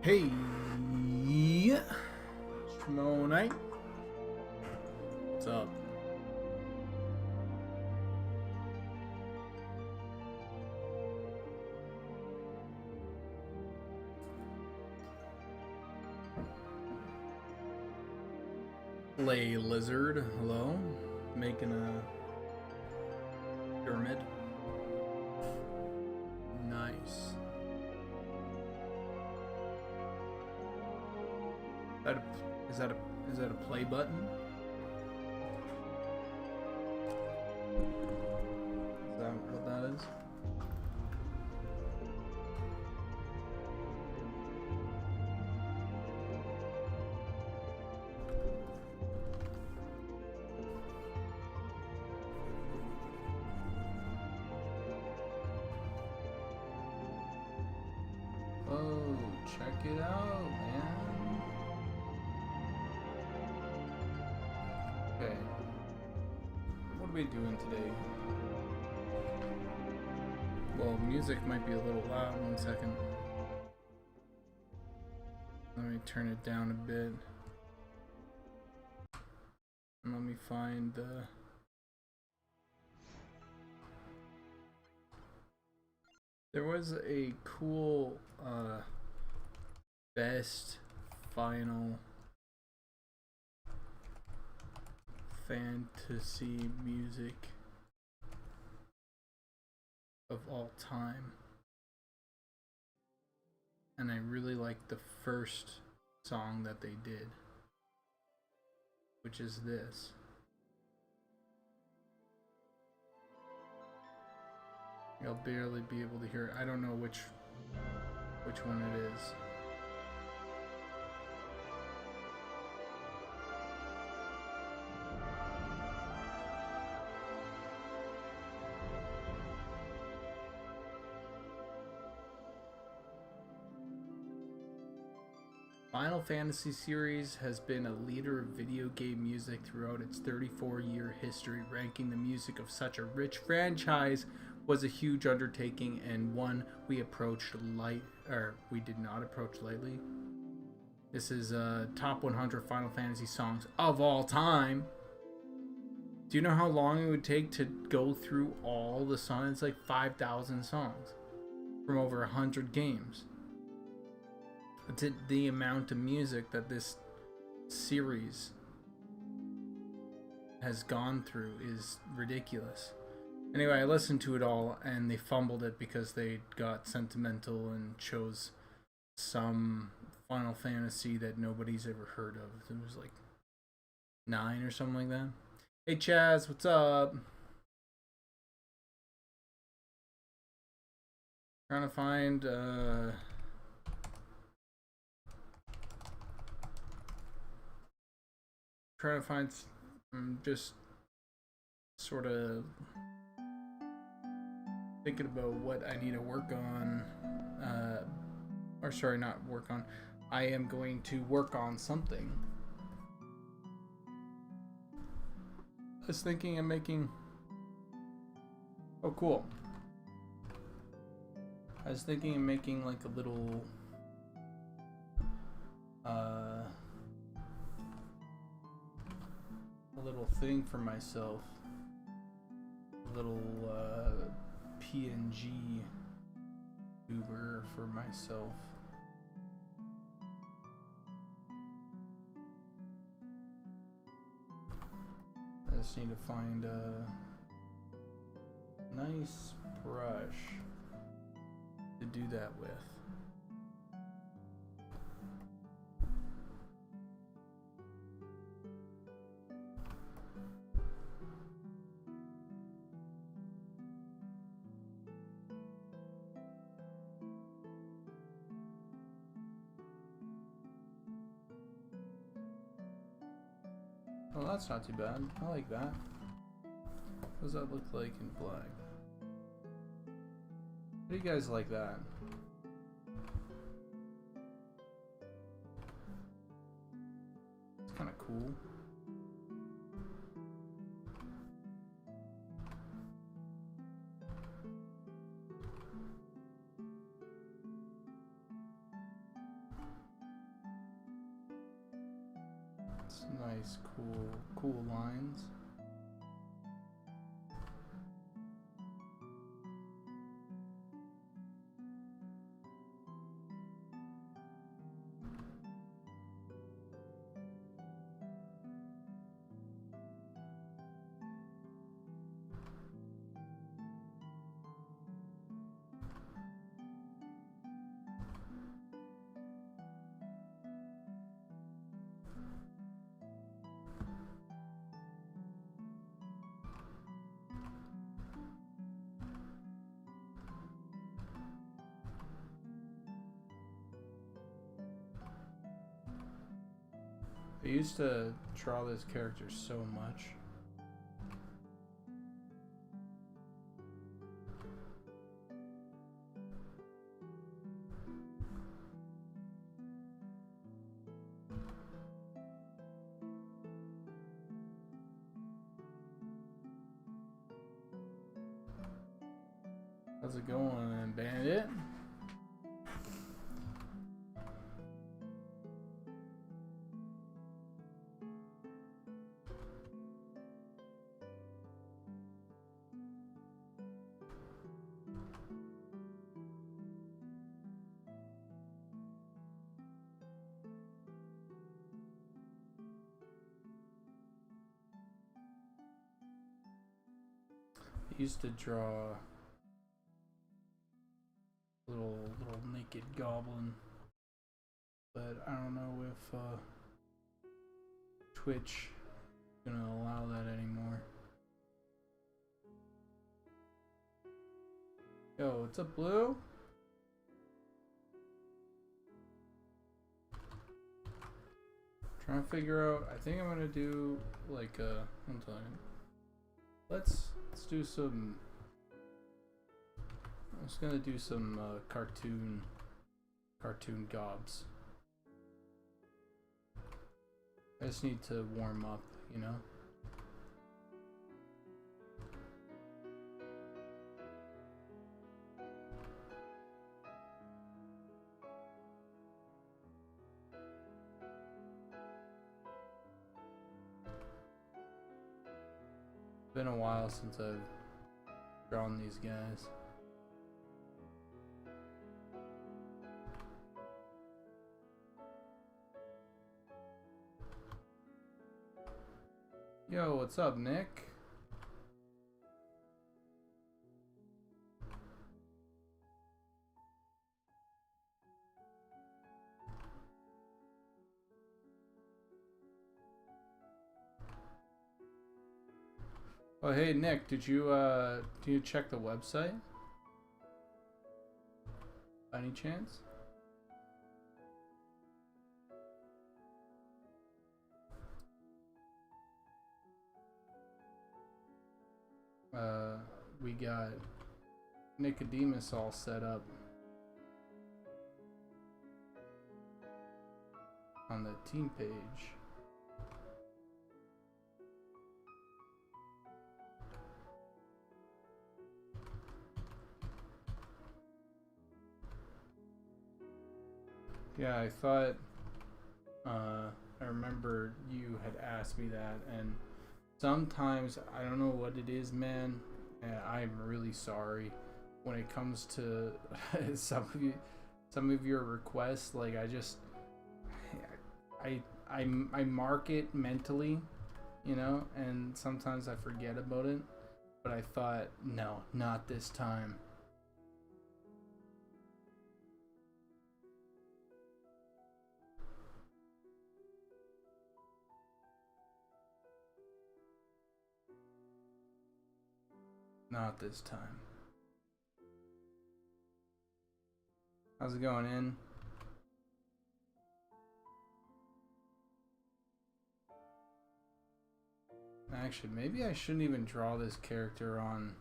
Hey, tomorrow night. What's up? Lay Lizard, hello. Making a pyramid. Nice. Is that a play button? Is that what that is? Oh, check it out, man. Okay. What are we doing today? Well, music might be a little loud. 1 second. Let me turn it down a bit. And let me find the... There was a cool best final fantasy music of all time, and I really like the first song that they did, which is this. I'll barely be able to hear it. I don't know which one it is. Final Fantasy series has been a leader of video game music throughout its 34-year history. Ranking the music of such a rich franchise was a huge undertaking, and one we did not approach lightly. This is top 100 Final Fantasy songs of all time. Do you know how long it would take to go through all the songs? It's like 5,000 songs from over 100 games. The amount of music that this series has gone through is ridiculous. Anyway, I listened to it all, and they fumbled it because they got sentimental and chose some Final Fantasy that nobody's ever heard of. It was like 9 or something like that. Hey Chaz, what's up? Trying to find just sort of thinking about what I need to work on, or sorry, not work on. I am going to work on something. I was thinking of making... Oh, cool. I was thinking of making like a little thing for myself, a little PNG tuber for myself. I just need to find a nice brush to do that with. Well, that's not too bad. I like that. What does that look like in black? How do you guys like that? It's kind of cool. It's nice, cool lines. I used to draw this character so much. How's it going, Bandit? I used to draw little naked goblin, but I don't know if Twitch is gonna allow that anymore. Yo, what's up, Blue? Trying to figure out. I think I'm gonna do like one time. Let's do some. I'm just gonna do some cartoon gobs. I just need to warm up, you know. It's been a while since I've drawn these guys. Yo, what's up, Nick? Oh, hey, Nick, did you check the website? By any chance? We got Nicodemus all set up on the team page. Yeah, I thought, I remember you had asked me that, and sometimes, I don't know what it is, man, and I'm really sorry when it comes to some of your requests. Like, I mark it mentally, you know, and sometimes I forget about it, but I thought, no, not this time. Not this time. How's it going, in? Actually, maybe I shouldn't even draw this character on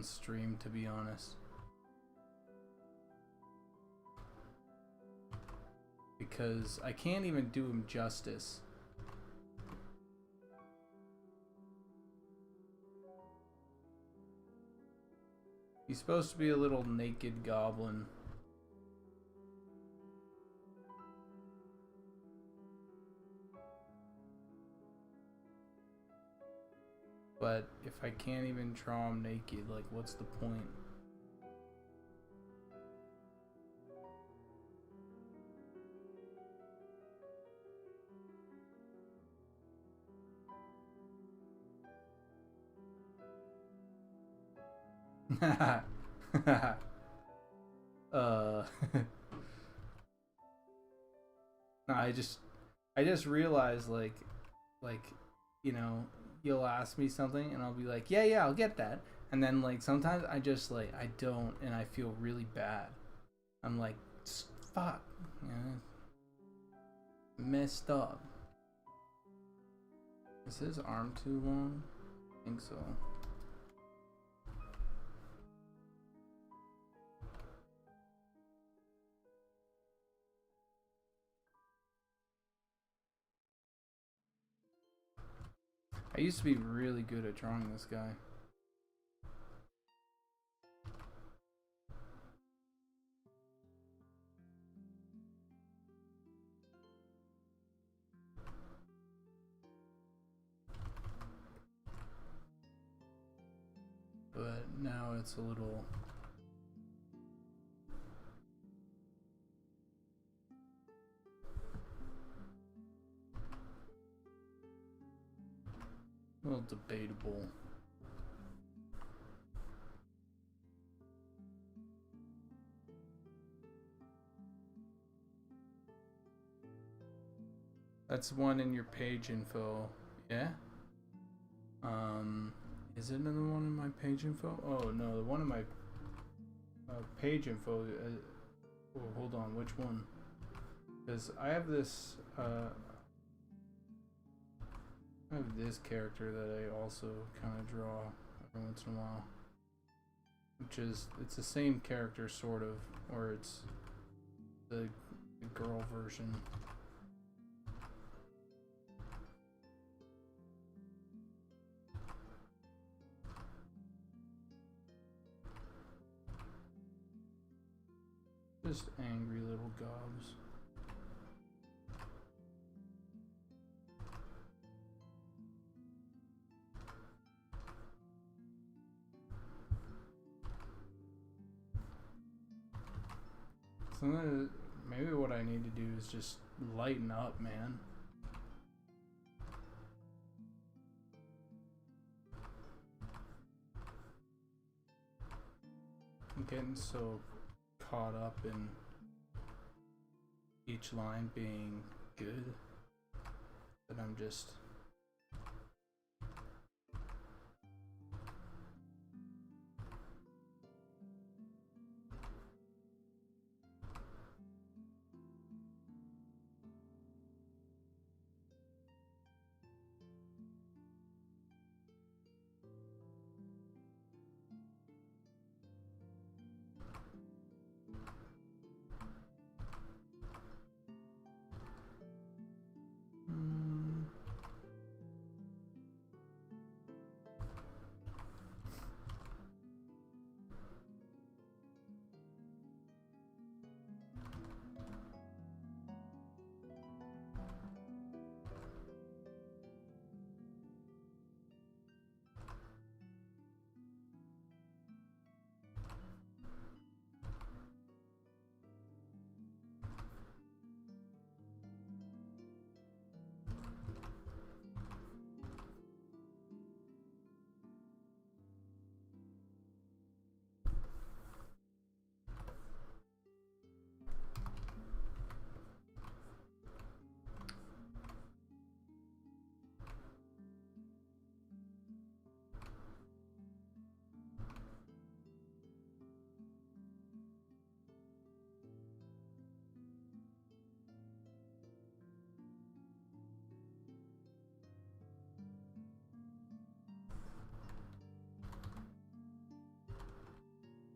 stream, to be honest. Because I can't even do him justice. He's supposed to be a little naked goblin. But if I can't even draw him naked, like, what's the point? uh no, I just realized like you know, you'll ask me something and I'll be like, yeah, I'll get that. And then like sometimes I just like I don't, and I feel really bad. I'm like, fuck, you know, messed up. Is his arm too long? I think so. I used to be really good at drawing this guy. But now it's a little debatable. That's one in your page info. Yeah? Is it another one in my page info? Oh no, the one in my page info. Oh, hold on, which one? Because I have this. I have this character that I also kind of draw every once in a while, which is it's the same character sort of, or it's the girl version. Just angry little gobs. So maybe what I need to do is just lighten up, man. I'm getting so caught up in each line being good that I'm just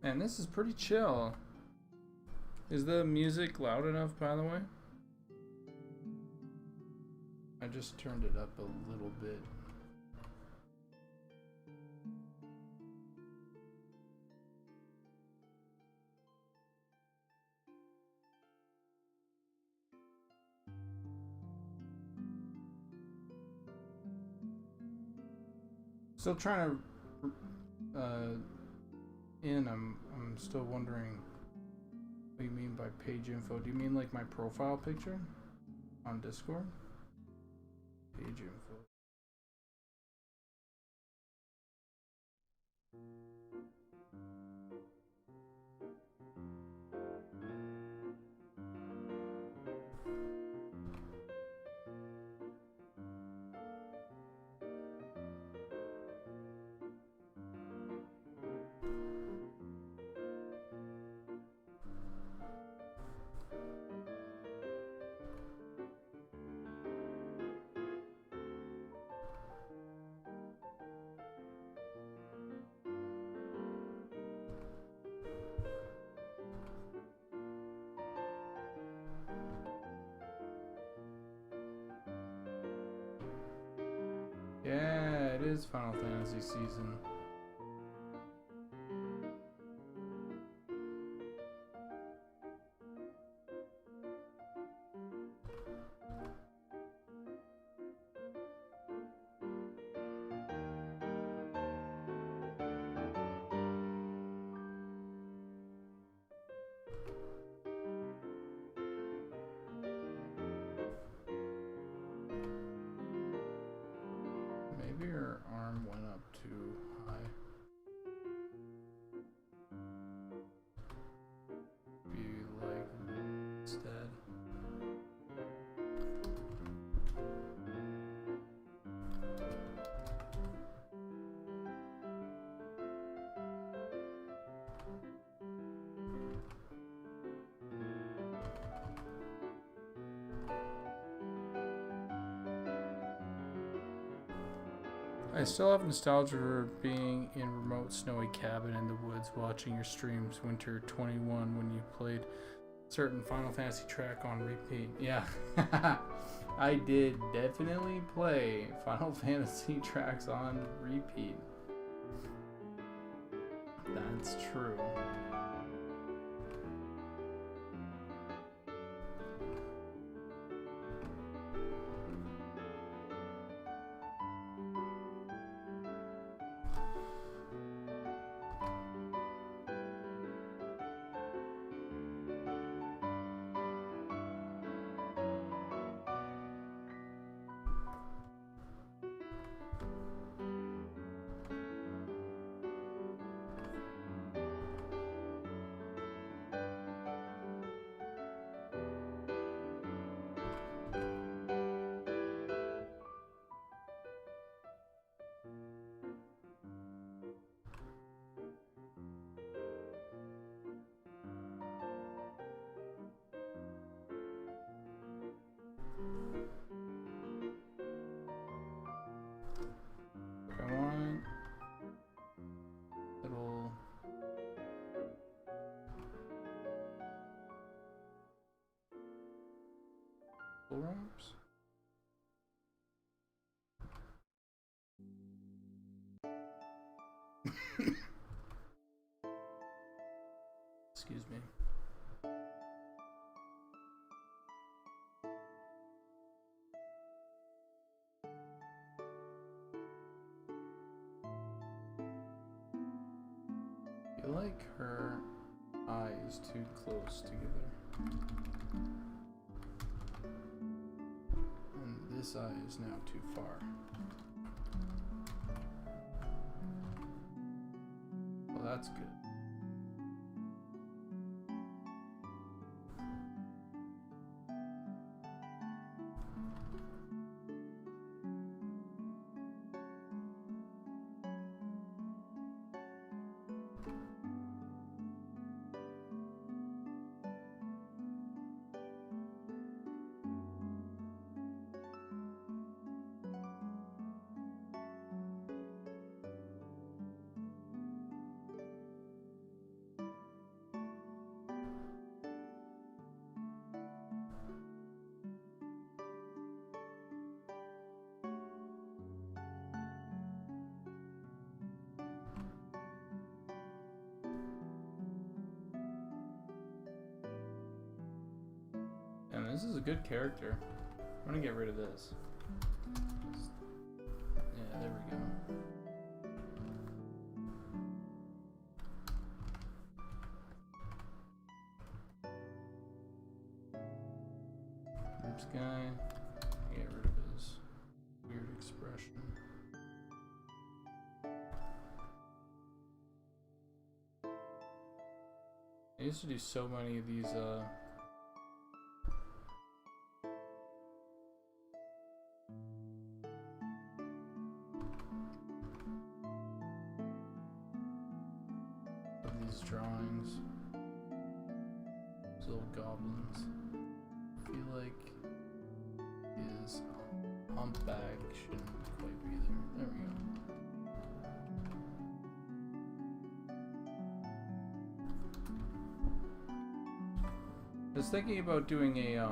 Man, this is pretty chill. Is the music loud enough, by the way? I just turned it up a little bit. Still trying to I'm still wondering what you mean by page info. Do you mean like my profile picture on Discord? Page info. Yeah, it is Final Fantasy season. Maybe her arm went up too high. Be like instead. I still have nostalgia for being in remote snowy cabin in the woods watching your streams winter 21 when you played certain Final Fantasy track on repeat. Yeah. I did definitely play Final Fantasy tracks on repeat. That's true. Ramps? Excuse me. I feel like her eyes too close together. This eye is now too far. Well, that's good. And this is a good character. I'm gonna get rid of this. Yeah, there we go. Forbes guy. Get rid of his weird expression. I used to do so many of these drawings. These little goblins. I feel like his humpback shouldn't quite be there. There we go. I was thinking about doing a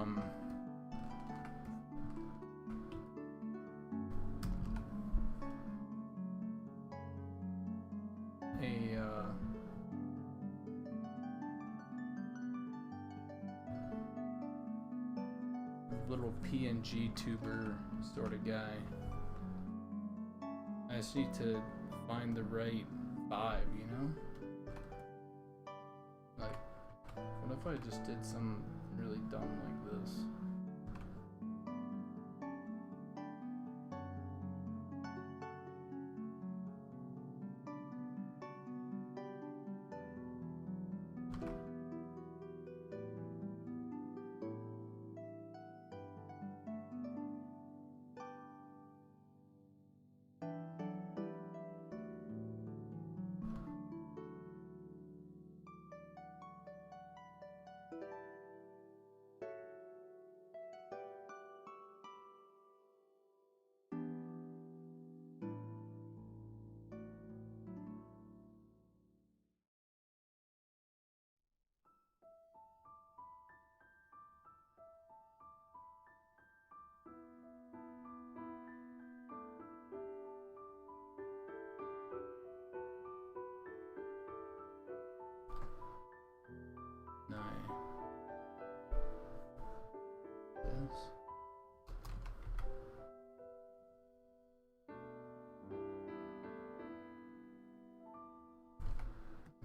little PNG tuber sort of guy. I just need to find the right vibe, you know? Like, what if I just did something really dumb like this?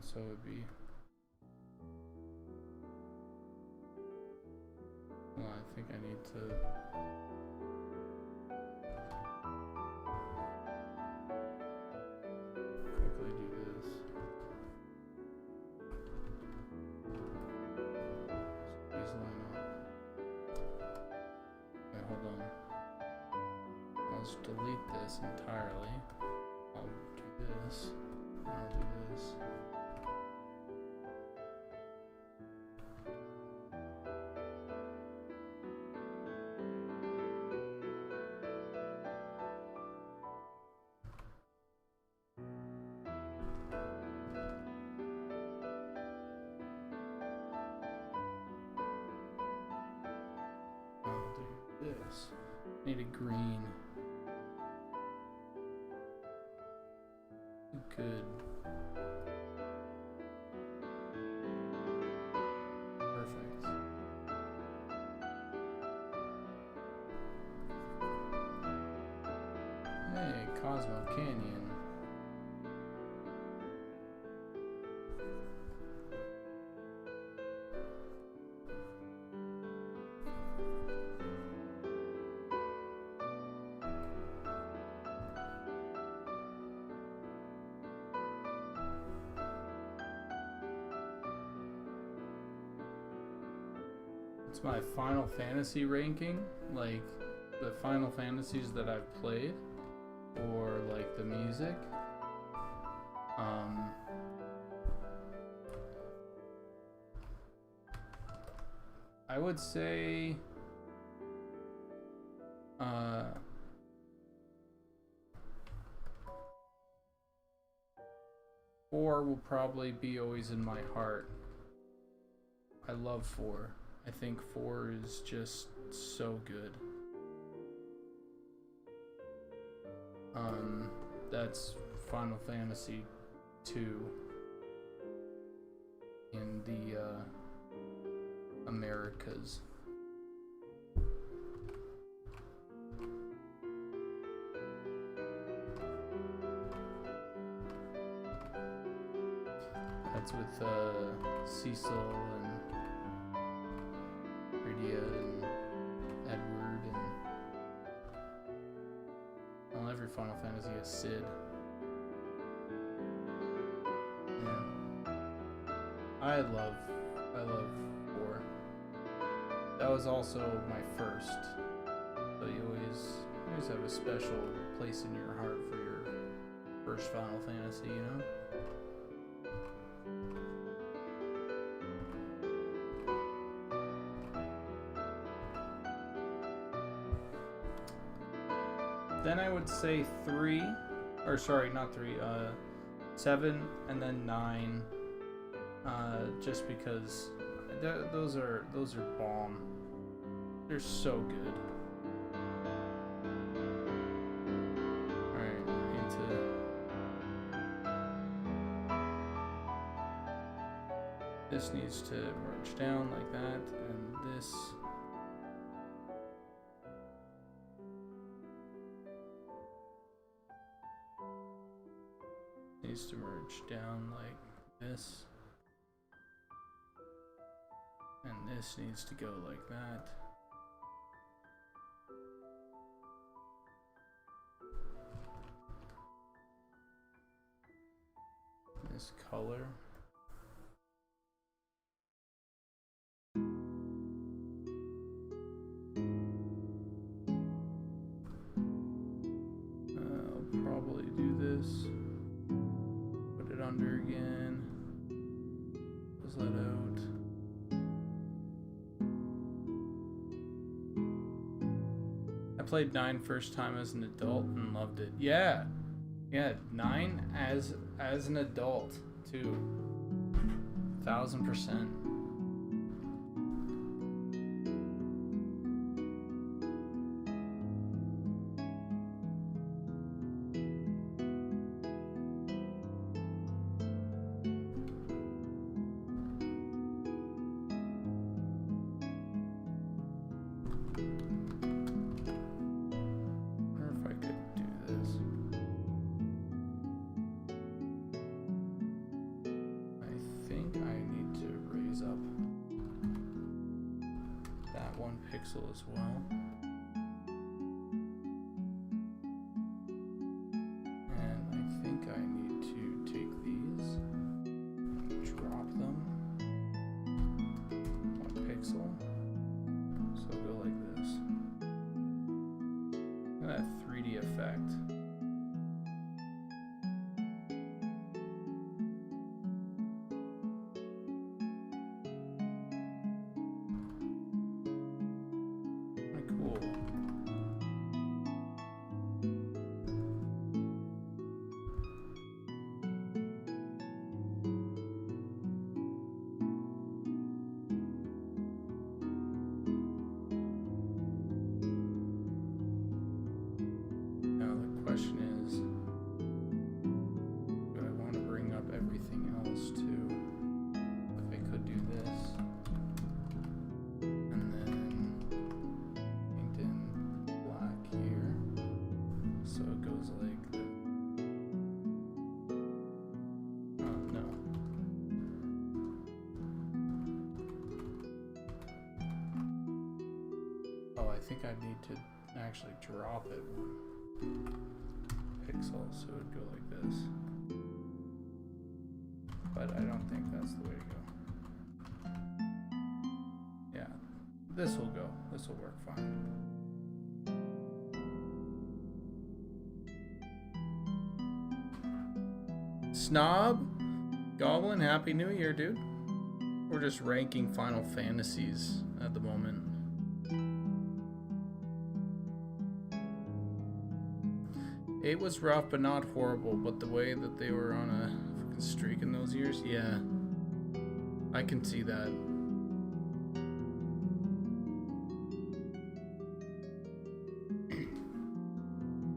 So it would be. Well, I think I need to. Quickly do this. So these line up. Wait, hold on. I'll just delete this entirely. I'll do this. I'll do this. This. Need a green. Good. Perfect. Hey, Cosmo Canyon. It's my Final Fantasy ranking, like the Final Fantasies that I've played, or like the music. I would say 4 will probably be always in my heart. I love 4. I think 4 is just so good. That's Final Fantasy 2 in the Americas. That's with Cecil and Rydia and a Sid. Yeah. I love 4. That was also my first. So you always have a special place in your heart for your first Final Fantasy, you know? Then I would say 3, or sorry, not 3, 7, and then 9, just because those are bomb. They're so good. Alright, this needs to merge down like that, and this. Needs to merge down like this, and this needs to go like that. This color. I'll probably do this. Under again. Close that out. I played 9 first time as an adult and loved it. Yeah, 9 as an adult too. 1000%. As well, and I think I need to take these and drop them 1 pixel, so go like this. Look at that 3D effect. I think I need to actually drop it 1 pixel so it would go like this. But I don't think that's the way to go. Yeah, this will go. This will work fine. Snob? Goblin, Happy New Year, dude. We're just ranking Final Fantasies at the moment. It was rough, but not horrible. But the way that they were on a freaking streak in those years, yeah, I can see that.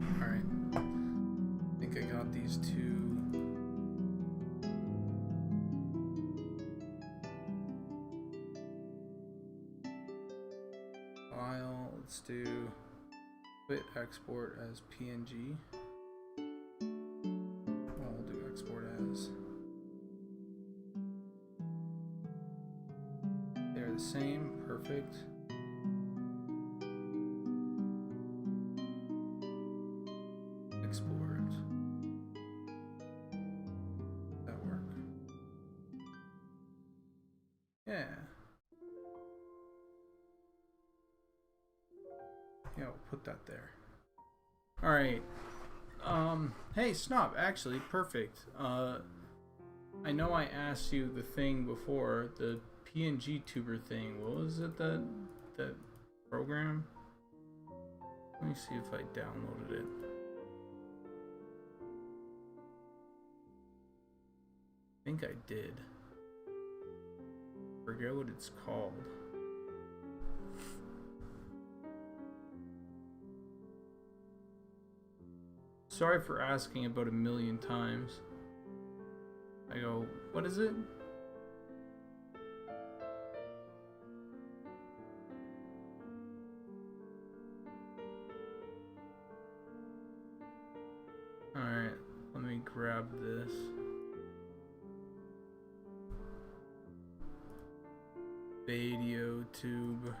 All right, I think I got these 2. File. Let's do quit export as PNG. They're the same, perfect. Export. Yeah. Yeah, we'll put that there. Alright. Hey, Snob, actually, perfect. I know I asked you the thing before, the PNG tuber thing. What was it, that program? Let me see if I downloaded it. I think I did. Forget what it's called. Sorry for asking about a million times. I go, what is it? Alright, let me grab this. Video tube.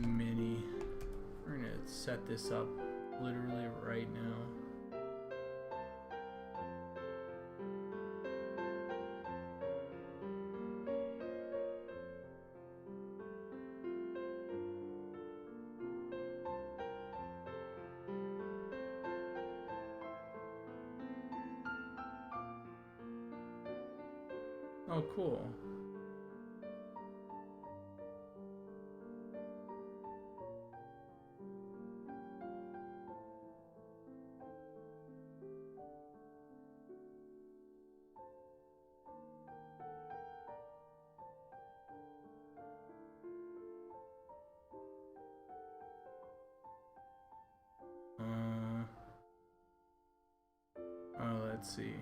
Mini. We're gonna set this up literally right now. Oh, cool. Let's see.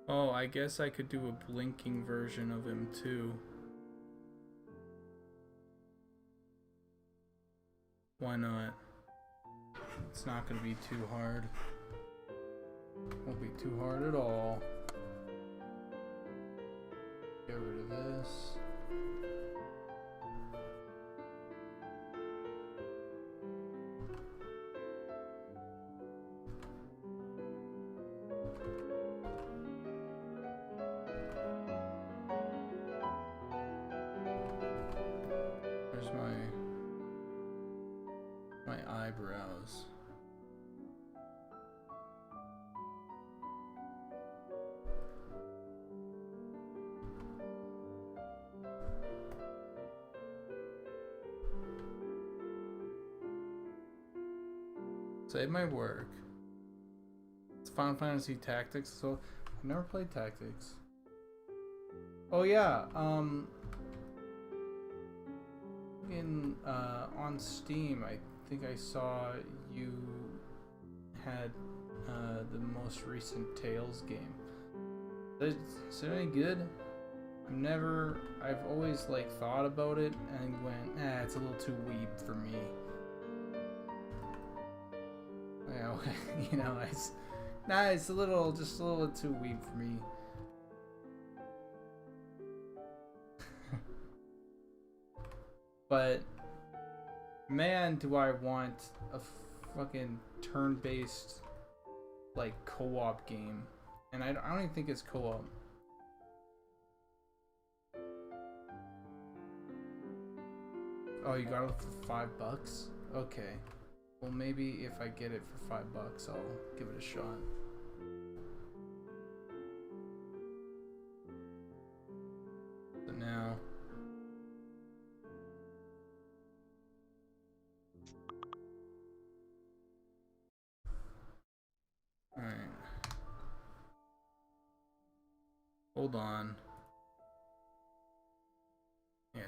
Oh, I guess I could do a blinking version of him too. Why not? It's not gonna be too hard. Won't be too hard at all. Get rid of this. There's my eyebrows. Save my work. It's Final Fantasy Tactics, so I've never played Tactics. Oh yeah, on Steam, I think I saw you had the most recent Tales game. Is it any good? I've always like thought about it and went, it's a little too weeb for me. You know, it's just a little too weeb for me. But man, do I want a fucking turn-based like co-op game, and I don't even think it's co-op. Oh, you got it for $5? Okay. Well, maybe if I get it for $5, I'll give it a shot. So now, all right. Hold on. Yeah.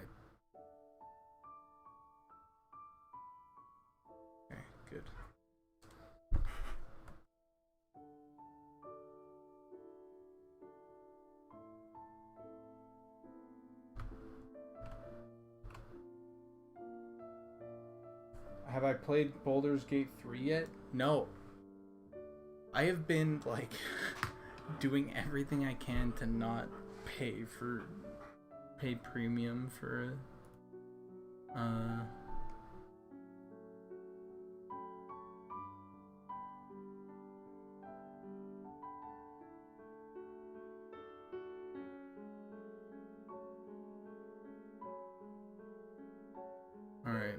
Okay, good. Have I played Baldur's Gate 3 yet? No. I have been like doing everything I can to not pay premium for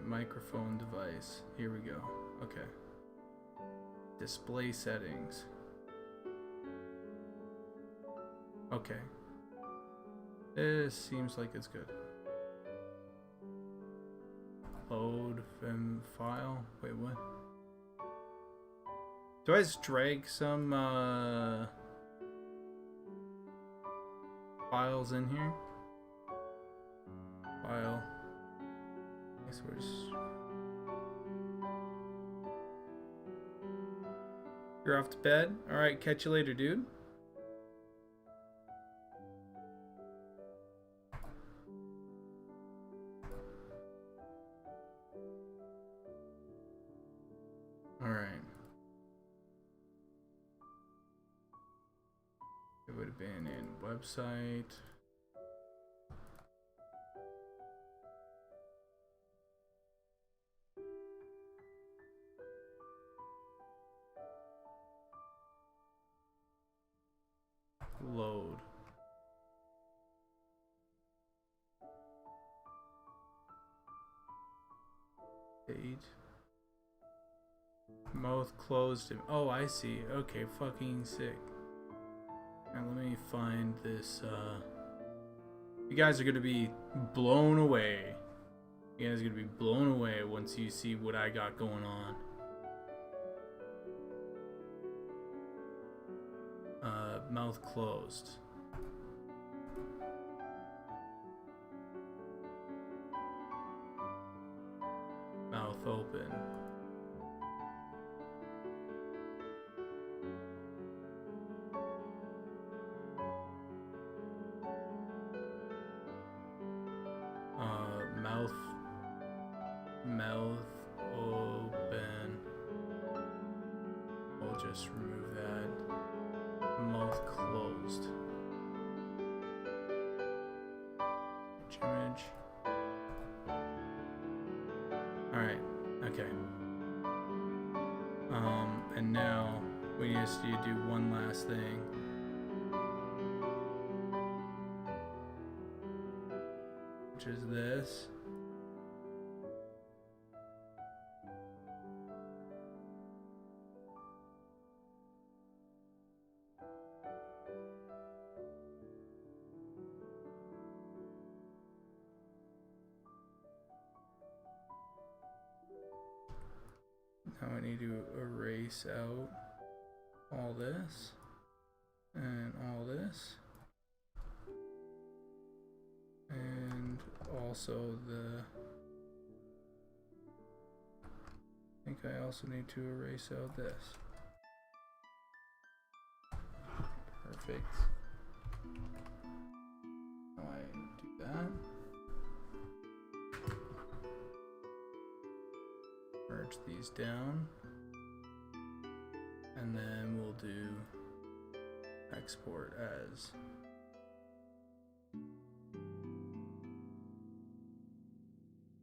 microphone device. Here we go. Okay. Display settings. Okay. This seems like it's good. Load file. Wait, what? Do I just drag some files in here? File. I guess we're just... You're off to bed? Alright, catch you later, dude. Alright. It would have been in website. Load. Page. Mouth closed. Oh, I see. Okay, fucking sick. Now let me find this. You guys are gonna be blown away. You guys are gonna be blown away once you see what I got going on. Mouth closed. Mouth open. Mouth open. We'll just remove that. Mouth closed. Image. Alright, okay. And now we just need to do one last thing. Which is this. Now I need to erase out all this and all this, and also I think I also need to erase out this. Perfect. Now I do that. Merge these down, and then we'll do export as.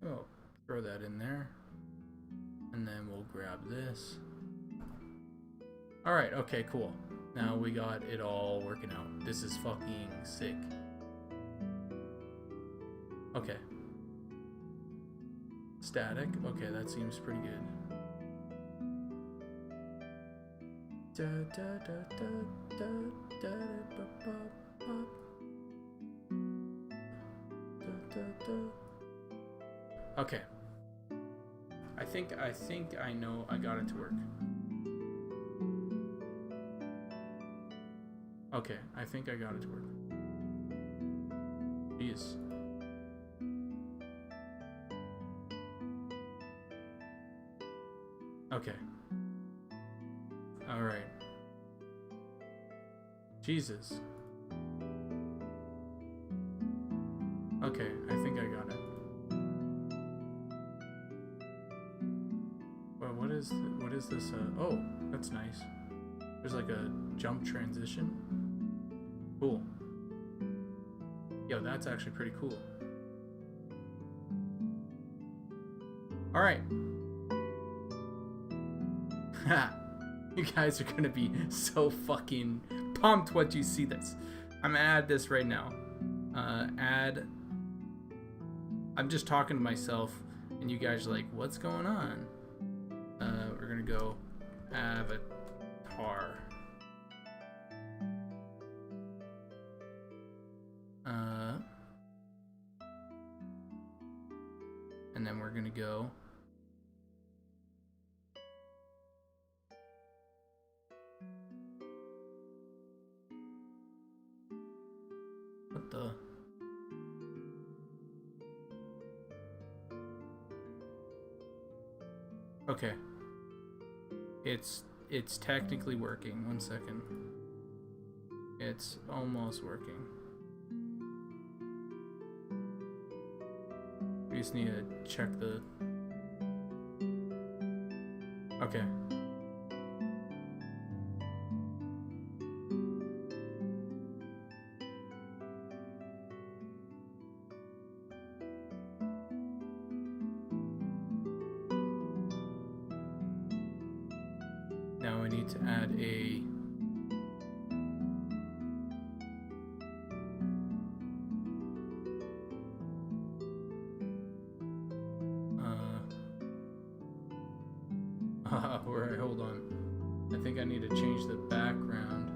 Oh, throw that in there, and then we'll grab this. All right, okay, cool. Now we got it all working out. This is fucking sick. Okay. Static. Okay, that seems pretty good. Okay. I think I know I got it to work. Okay, I think I got it to work. Jeez. Okay. All right. Jesus. Okay, I think I got it. Well, what is this? Oh, that's nice. There's like a jump transition. Cool. Yo, that's actually pretty cool. All right. You guys are gonna be so fucking pumped once you see this. I'm gonna add this right now. I'm just talking to myself and you guys are like, what's going on? We're gonna go avatar. And then we're gonna go what the okay, it's technically working. 1 second. It's almost working. We just need to check the... Okay. Now we need to add a... Alright, hold on. I think I need to change the background.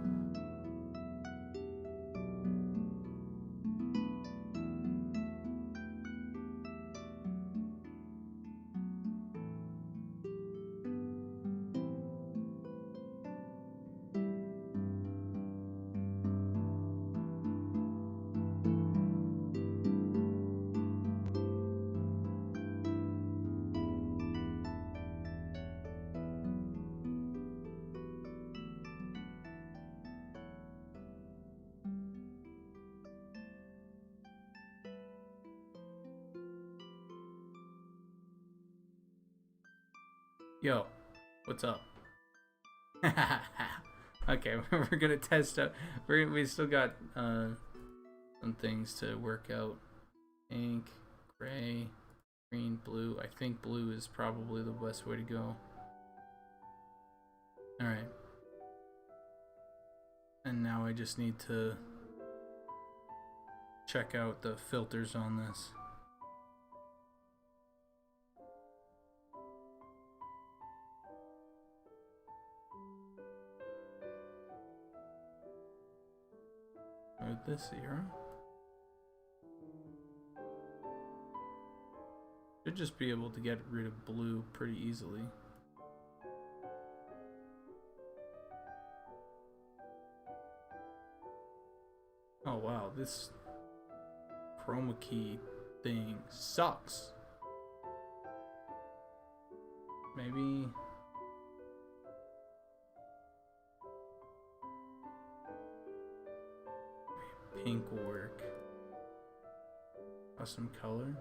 Yo, what's up? Okay, we're gonna test out. We still got some things to work out. Pink, gray, green, blue. I think blue is probably the best way to go. All right. And now I just need to check out the filters on this. With this here. Should just be able to get rid of blue pretty easily. Oh wow, this chroma key thing sucks. Maybe pink will work. Custom color.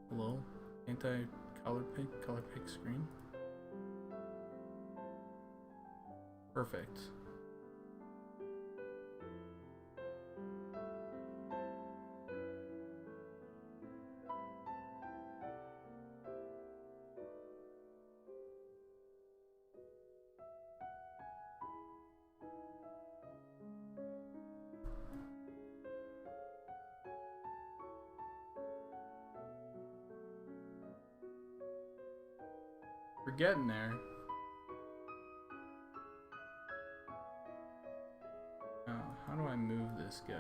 Hello? Anti-color pick screen. Perfect. We're getting there. Now, how do I move this guy?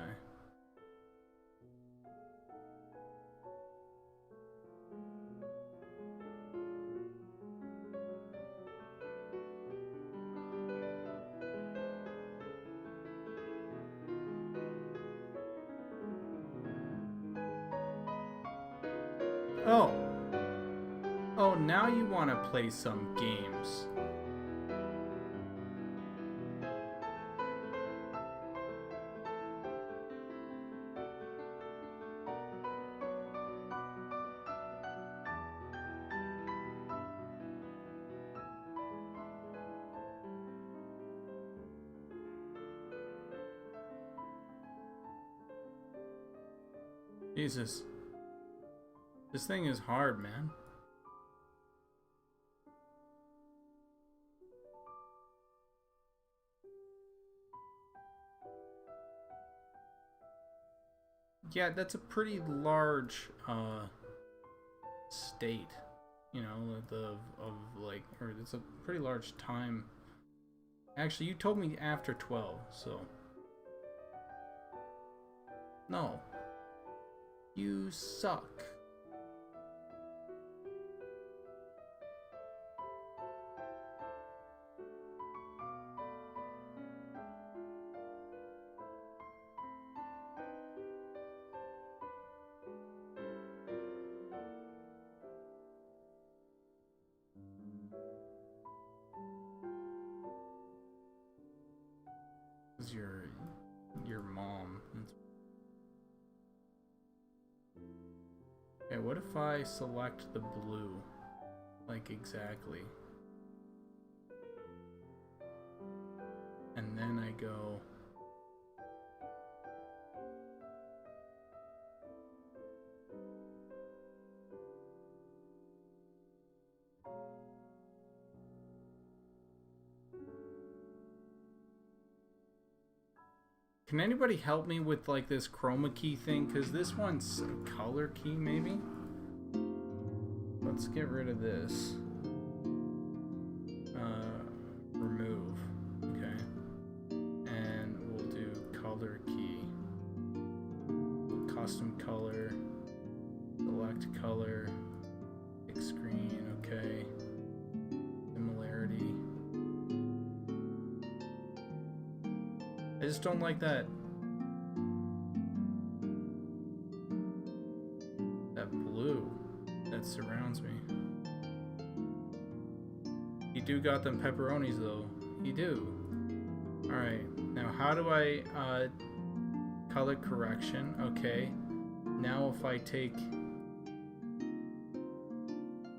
Oh. Oh, now you want to play some games. Jesus. This thing is hard, man. Yeah, that's a pretty large state, you know, of like, or it's a pretty large time. Actually, you told me after 12, so no, you suck. It's your mom. Okay, what if I select the blue? Like exactly. And then I go... Can anybody help me with like this chroma key thing? Because this one's a color key, maybe? Let's get rid of this. Remove. Okay. And we'll do color key. Custom color. Select color. Pick screen. Okay. Similarity. I just don't like that blue that surrounds me. You do got them pepperonis though. You do. Alright, now how do I color correction? Okay. Now if I take,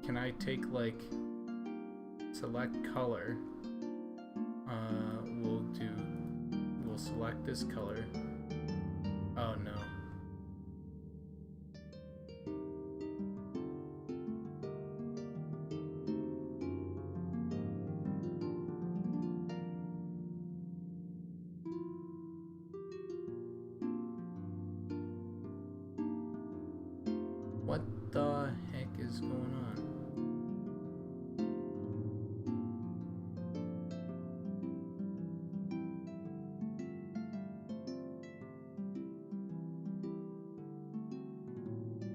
can I take like select color? We'll select this color. Oh no. What the heck is going on?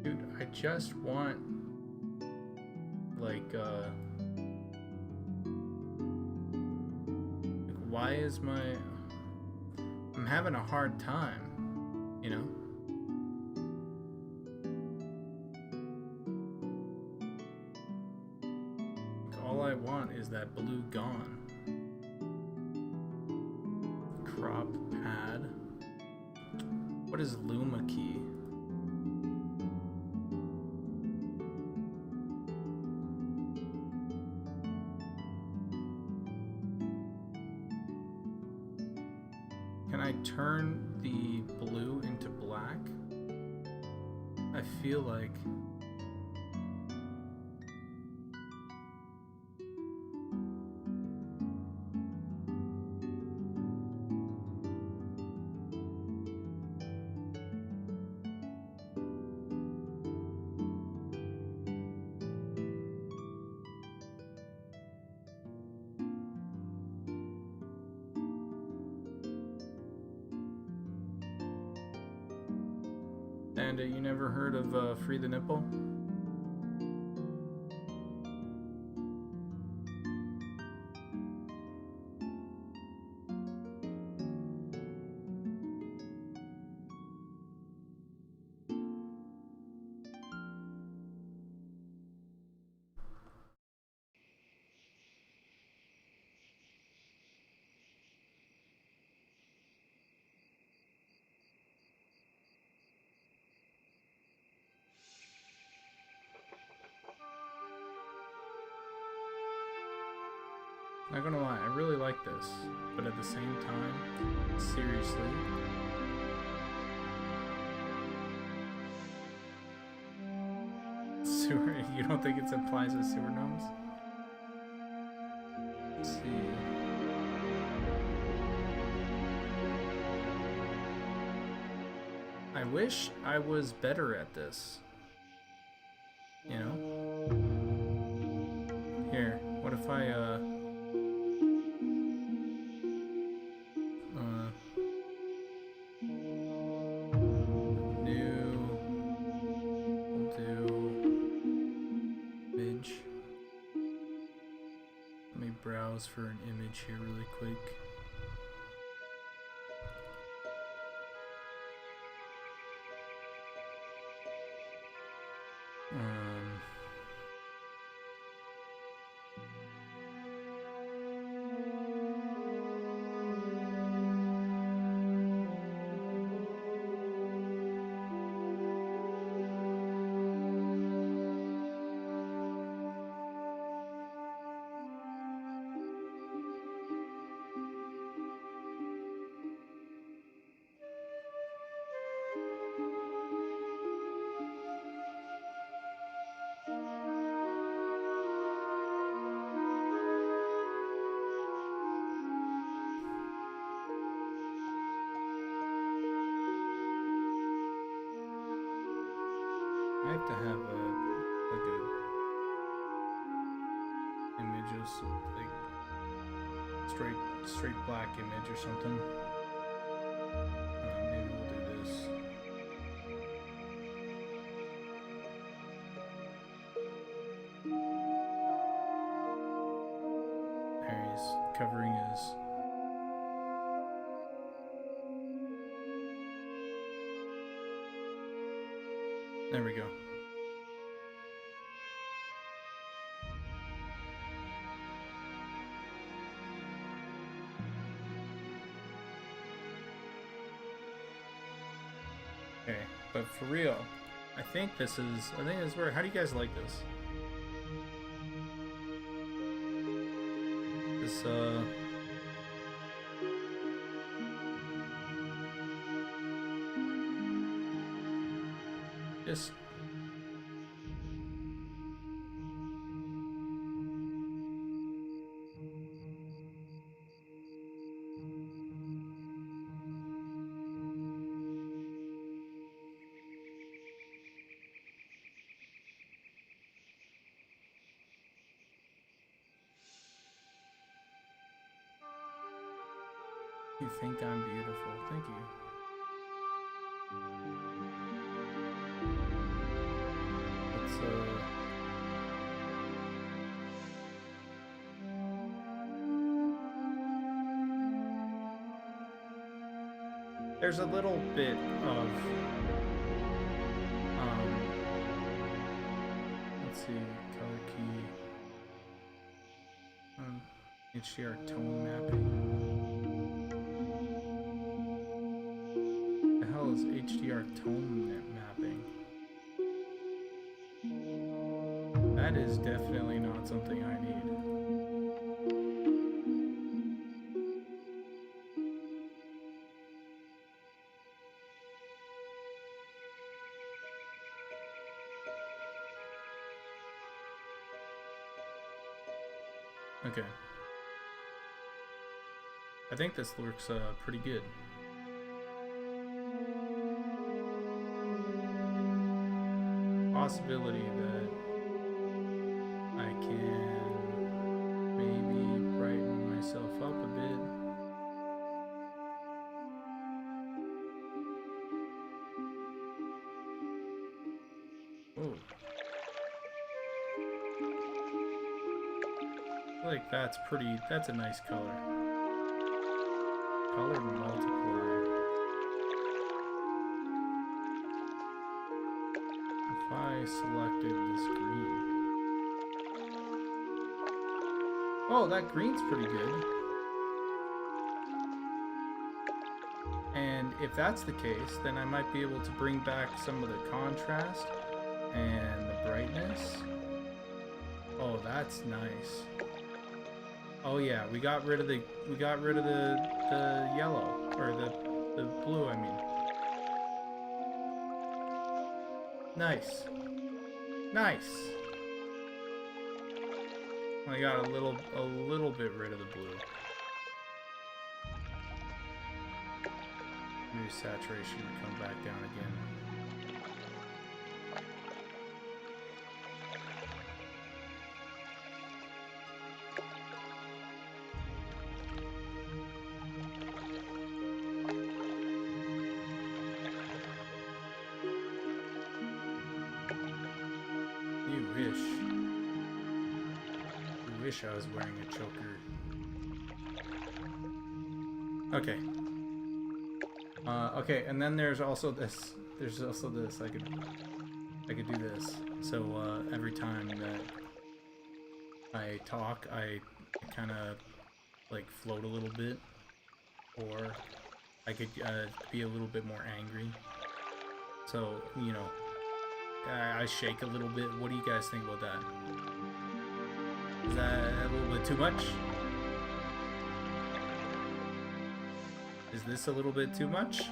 Dude, I just want like why is my... I'm having a hard time, you know? All I want is that blue gone. Crop pad. What is Luma key? Can I turn the blue into black? I feel like... And you never heard of Free the Nipple? Not gonna lie, I really like this, but at the same time, seriously. Sewer, you don't think it applies to sewer gnomes? Let's see. I wish I was better at this. You know? Here, what if I, new, we'll do image. Let me browse for an image here really quick. I have to have like a image of like straight black image or something. Maybe we'll do this. There he's covering his. There we go. Okay, but for real, I think this is where, how do you guys like this? This, just you think I'm beautiful. Thank you. It's there's a little bit of let's see, color key, HDR tone mapping. The hell is HDR tone mapping? That is definitely not something I need. Okay. I think this looks pretty good. Possibility that I can maybe brighten myself up a bit. Oh. I feel like that's a nice color. Color multiplier. If I selected this green. Oh, that green's pretty good. And if that's the case, then I might be able to bring back some of the contrast and the brightness. Oh, that's nice. Oh yeah, we got rid of the yellow, or the blue, I mean. Nice. Nice. I got a little bit rid of the blue. Maybe saturation would come back down again. I wish I was wearing a choker. Okay. Okay, and then there's also this. There's also this. I could do this. So every time that I talk, I kind of like float a little bit, or I could be a little bit more angry. So you know, I shake a little bit. What do you guys think about that? Is that a little bit too much? Is this a little bit too much?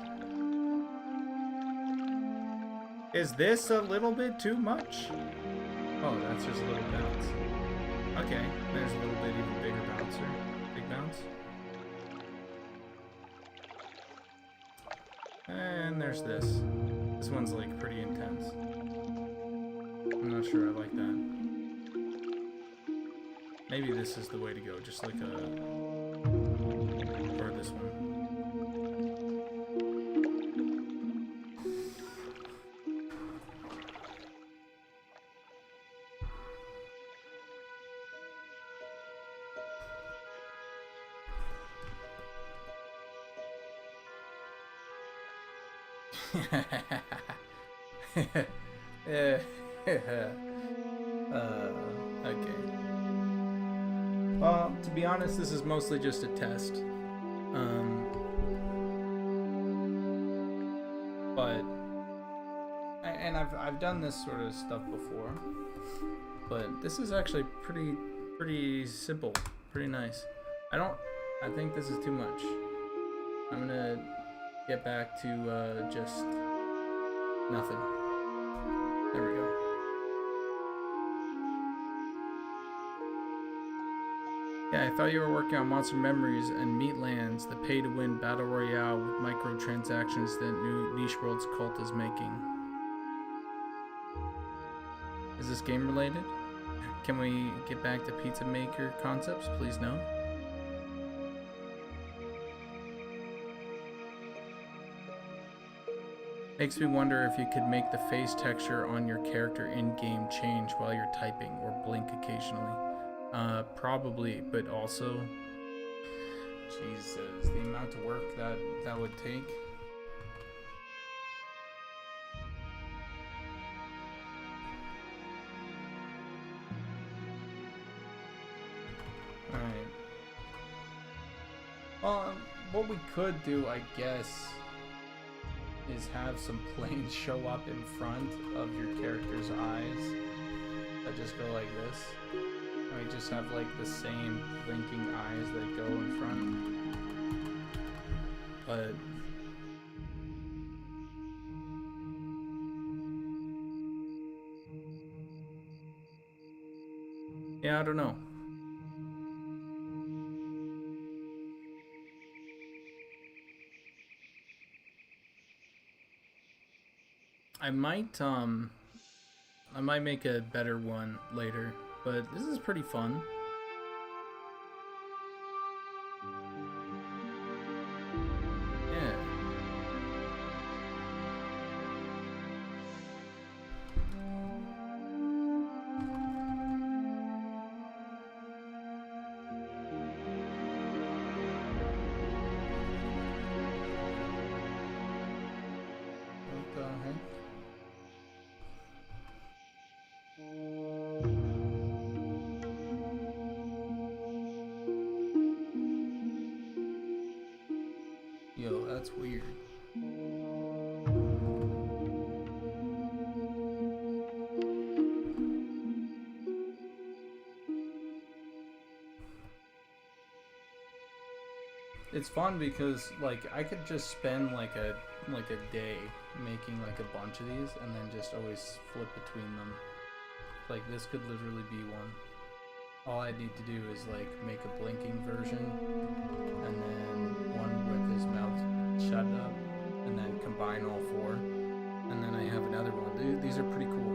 Is this a little bit too much? Oh, that's just a little bounce. Okay, there's a little bit even bigger bouncer. Big bounce. And there's this. This one's like pretty intense. I'm not sure I like that. Maybe this is the way to go, just like a... or this one. Okay. Well, to be honest, this is mostly just a test. But I've done this sort of stuff before, but this is actually pretty simple, pretty nice. I think this is too much. I'm gonna get back to just nothing. There we go. Yeah, I thought you were working on Monster Memories and Meatlands, the pay-to-win battle royale with microtransactions that New Niche World's cult is making. Is this game related? Can we get back to Pizza Maker concepts? Please no. Makes me wonder if you could make the face texture on your character in-game change while you're typing or blink occasionally. Probably, but also, Jesus, the amount of work that would take. Alright. Well, what we could do, I guess, is have some planes show up in front of your character's eyes that just go like this. And we just have like the same blinking eyes that go in front. But yeah, I don't know. I might make a better one later, but this is pretty fun. Yeah. What the heck? Yo, that's weird. It's fun because like I could just spend like a day making like a bunch of these and then just always flip between them. Like this could literally be one. All I need to do is like make a blinking version and then one with his mouth shut up and then combine all four. And then I have another one. These are pretty cool.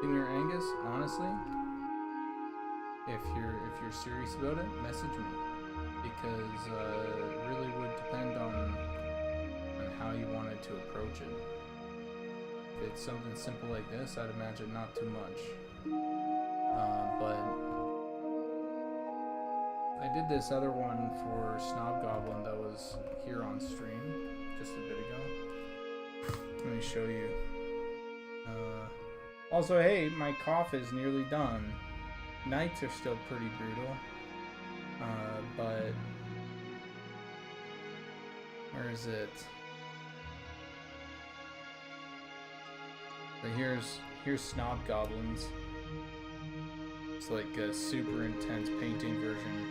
Senior Angus, honestly, if you're serious about it, message me, because it really would depend on how you wanted to approach it. If it's something simple like this, I'd imagine not too much. But I did this other one for Snob Goblin that was here on stream just a bit ago. Let me show you. Also, hey, my cough is nearly done. Nights are still pretty brutal. But where is it? So here's Snob Goblins. It's like a super intense painting version.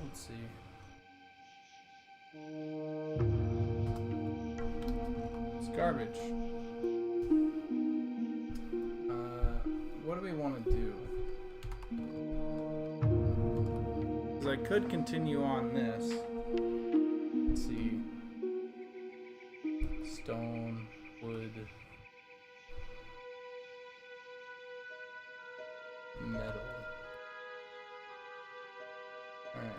Let's see. It's garbage. What do we want to do? Because I could continue on this. Let's see. Stone, wood, metal. Alright.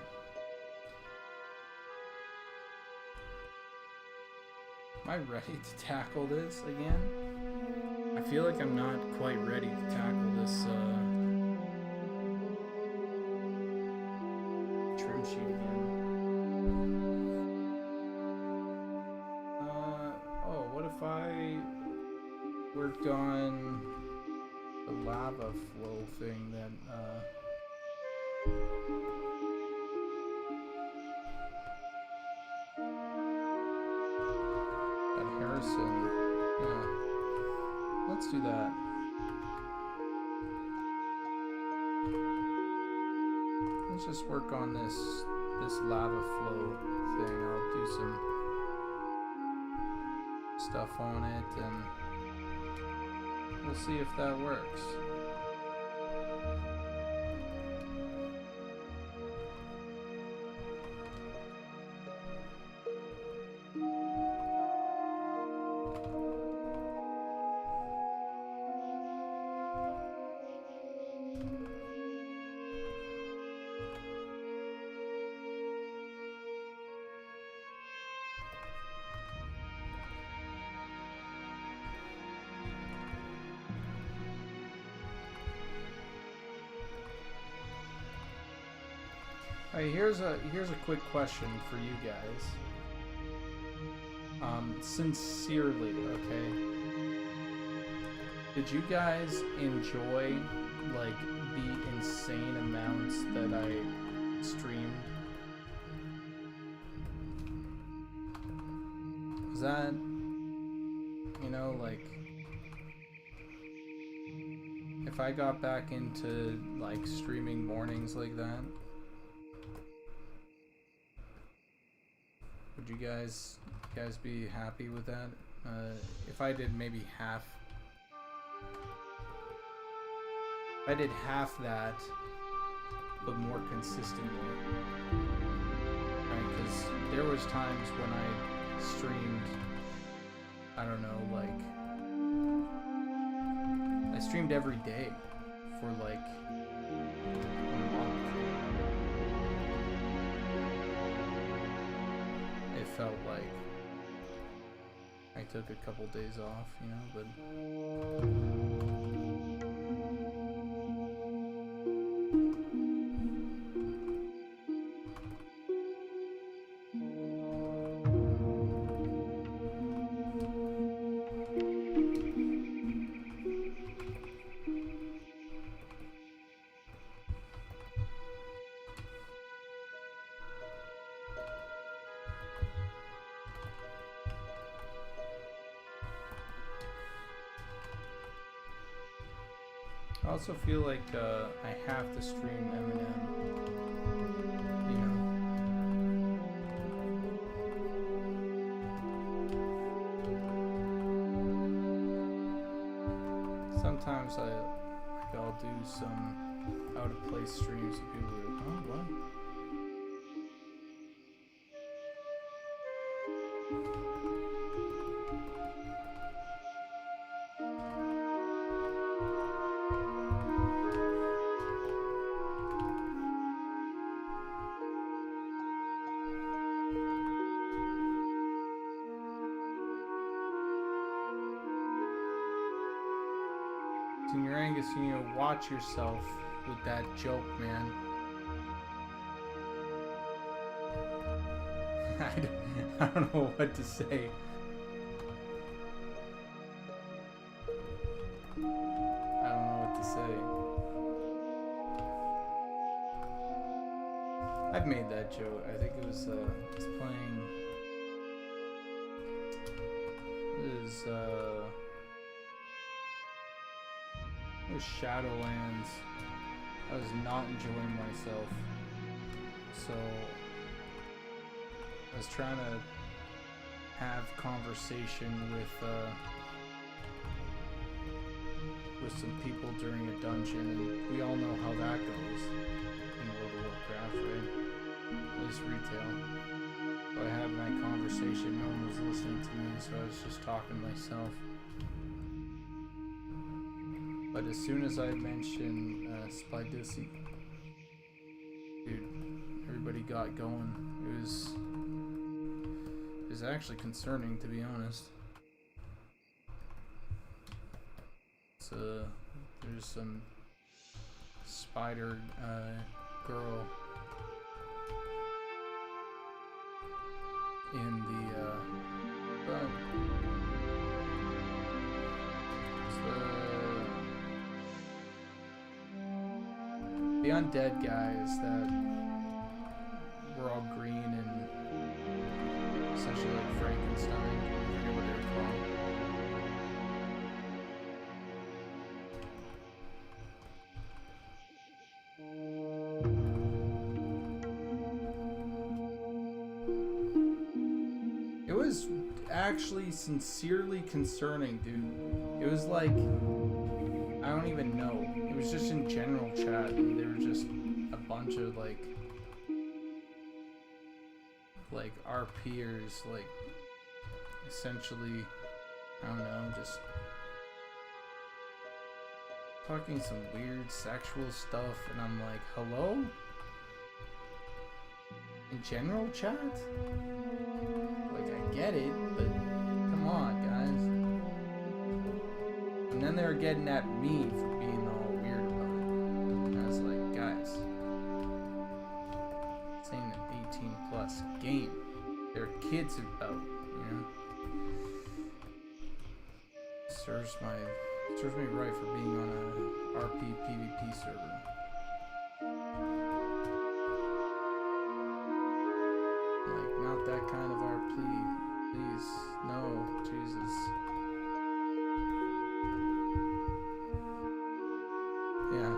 Am I ready to tackle this again? I feel like I'm not quite ready to tackle this trim sheet again. Oh, what if I worked on the lava flow thing that Harrison. Yeah. Let's do that. Let's just work on this lava flow thing. I'll do some stuff on it and we'll see if that works. Alright, here's a quick question for you guys. Sincerely, okay? Did you guys enjoy like the insane amounts that I streamed? Was that, you know, like, if I got back into like streaming mornings like that, would you guys be happy with that? If I did maybe half, if I did half that, but more consistently, right? Because there was times when I streamed, I don't know, like, I streamed every day for like a month. It felt like I took a couple days off, you know, but I also feel like I have to stream Eminem, you know. Sometimes I'll do some out of place streams and people are like, oh, what? Senior Angus, you need to watch yourself with that joke, man. I don't know what to say. I don't know what to say. I've made that joke. I think it was playing. It was Shadowlands. I was not enjoying myself, so I was trying to have conversation with some people during a dungeon, and we all know how that goes in World of Warcraft, right? At least retail. So I had my conversation, no one was listening to me, so I was just talking to myself. But as soon as I mentioned Spidissy, dude, everybody got going. It was actually concerning, to be honest. There's some spider girl in the undead guys that were all green and essentially like Frankenstein. I forget what they were called. It was actually sincerely concerning, dude. It was like, I don't even know. It was just in general chat, and there were just a bunch of like our peers, like essentially, I don't know, just talking some weird sexual stuff, and I'm like, hello? In general chat? Like, I get it, but come on, guys. And then they were getting at me for being all weird about it. And I was like, guys, this ain't an 18 plus game. There are kids about, you know? Serves me right for being on a RP PvP server. Like, not that kind of RP. Please, no, Jesus. Yeah.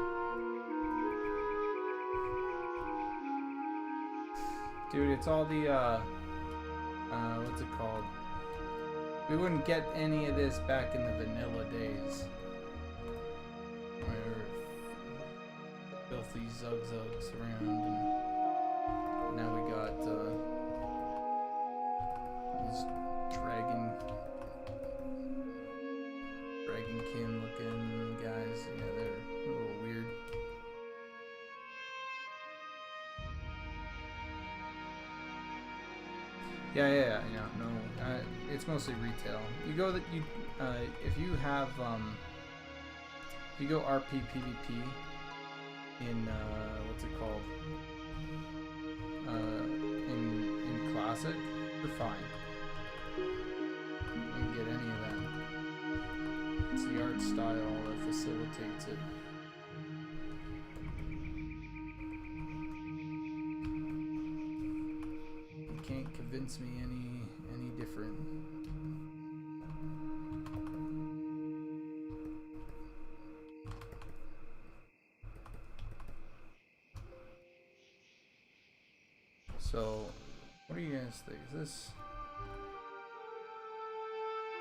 Dude, it's all the, what's it called? We wouldn't get any of this back in the vanilla days. Where filthy zugzugs around, and now we got these dragonkin looking guys. Yeah, they're a little weird. Yeah. No, it's mostly retail. You go that you if you have if you go RP PvP in what's it called? In Classic, you're fine. You can get any of that. It's the art style that facilitates it. You can't convince me any different. So, what do you guys think? Is this...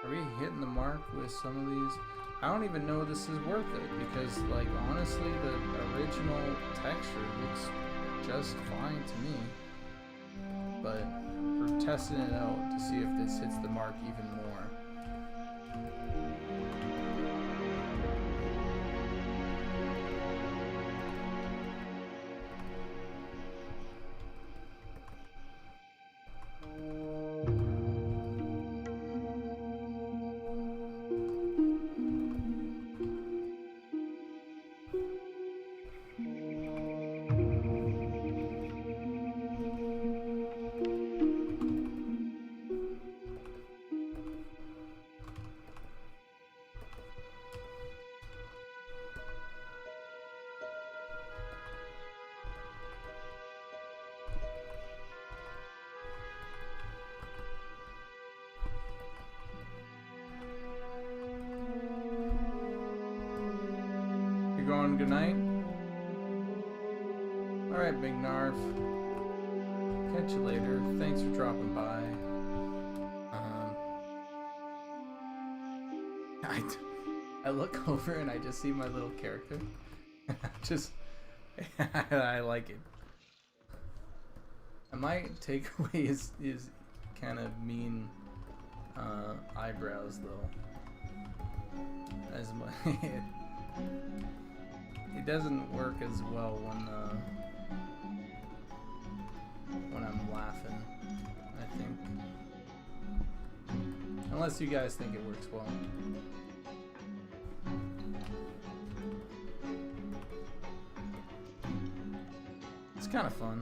Are we hitting the mark with some of these? I don't even know this is worth it, because, like, honestly, the original texture looks just fine to me. But we're testing it out to see if this hits the mark even more. Going good night. Alright, Big Narf. Catch you later. Thanks for dropping by. I look over and I just see my little character. I like it. My takeaway is kind of mean eyebrows though. As my it doesn't work as well when I'm laughing, I think. Unless you guys think it works well. It's kind of fun.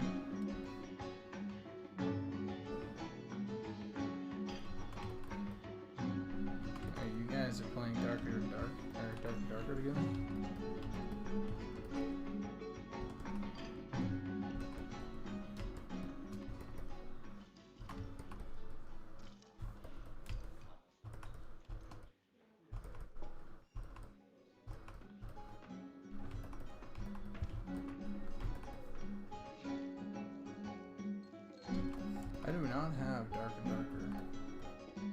You guys are playing Darker together? I do not have Darker.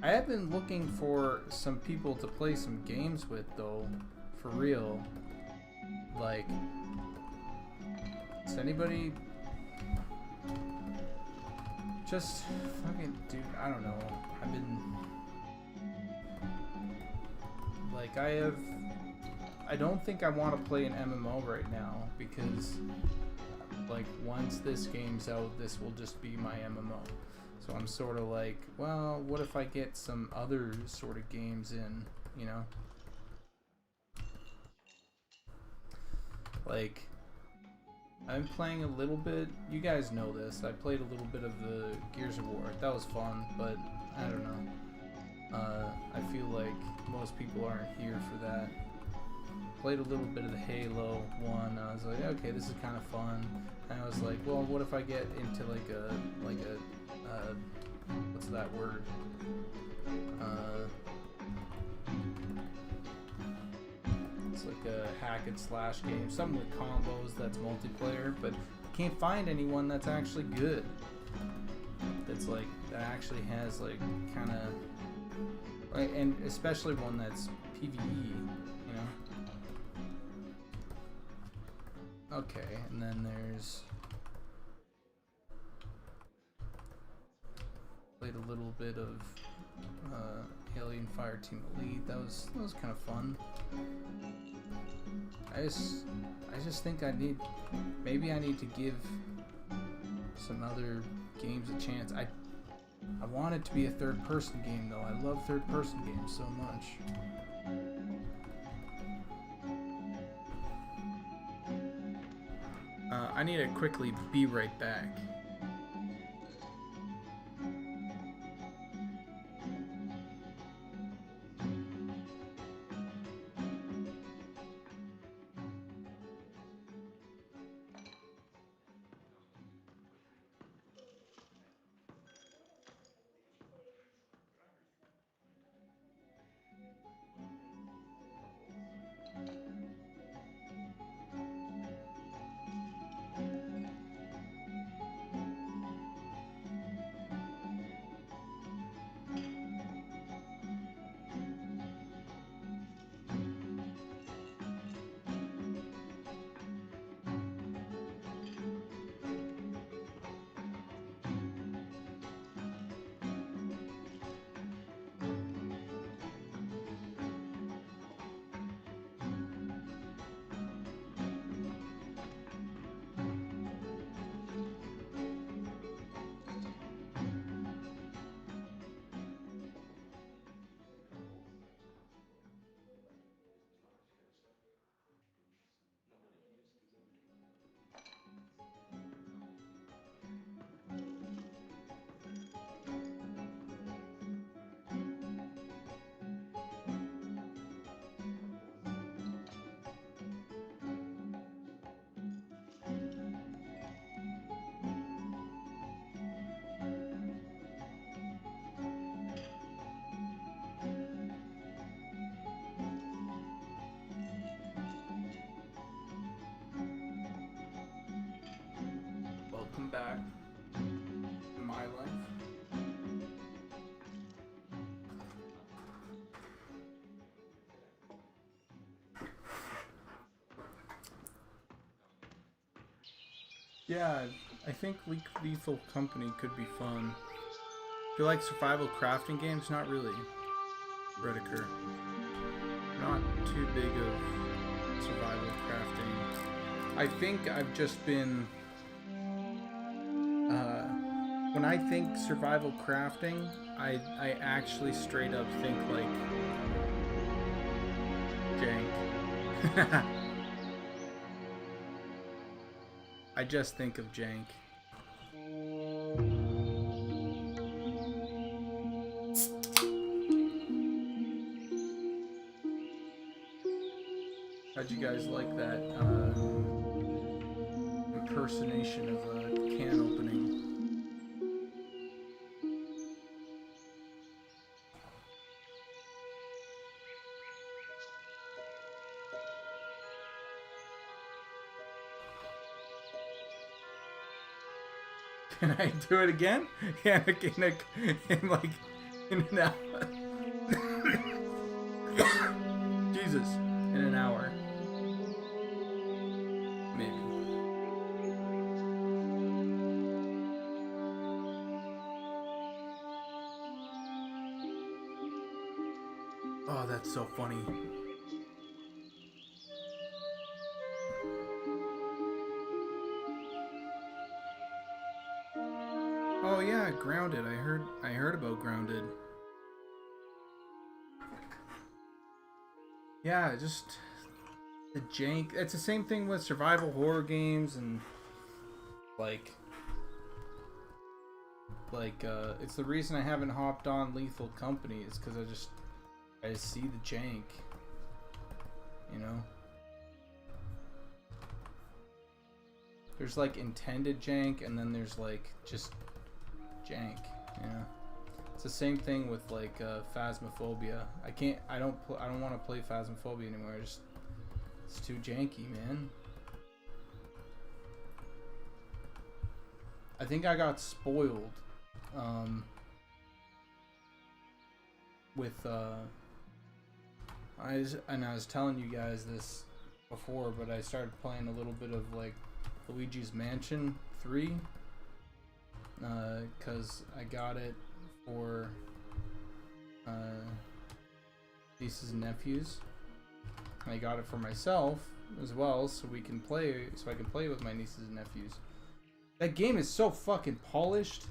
I have been looking for some people to play some games with though, for real. Like, does anybody just fucking, dude, I don't know. I've been like, I don't think I want to play an MMO right now because like once this game's out, this will just be my MMO. So I'm sort of like, well, what if I get some other sort of games in, you know? Like, I'm playing a little bit, you guys know this, I played a little bit of the Gears of War. That was fun, but I don't know. I feel like most people aren't here for that. Played a little bit of the Halo one. I was like, okay, this is kind of fun. And I was like, well, what if I get into like a what's that word? It's like a hack and slash game, something with combos that's multiplayer, but I can't find anyone that's actually good. That's like, that actually has like kind of Right, and especially one that's PvE, you know? Okay, and then there's... Played a little bit of Alien Fireteam Elite. That was kind of fun. I just think maybe I need to give some other games a chance. I want it to be a third-person game, though. I love third-person games so much. I need to quickly be right back. Welcome back to my life. Yeah, I think Lethal Company could be fun. If you like survival crafting games, not really. Rediker. Not too big of survival crafting. I think I've just been... when I think survival crafting, I actually straight up think like... jank. I just think of jank. How'd you guys like that impersonation of a can opening? Can I do it again? Yeah, in like in an hour. Jesus, in an hour. Maybe. Oh, that's so funny. Oh yeah, Grounded. I heard about Grounded. Yeah, just the jank. It's the same thing with survival horror games and like it's the reason I haven't hopped on Lethal Company is because I just see the jank, you know. There's like intended jank and then there's like just jank, you know. It's the same thing with like Phasmophobia. I don't want to play Phasmophobia anymore. It's too janky, man. I think I got spoiled with I was telling you guys this before, but I started playing a little bit of like Luigi's Mansion 3 because I got it for nieces and nephews. And I got it for myself as well, so we can play. So I can play with my nieces and nephews. That game is so fucking polished.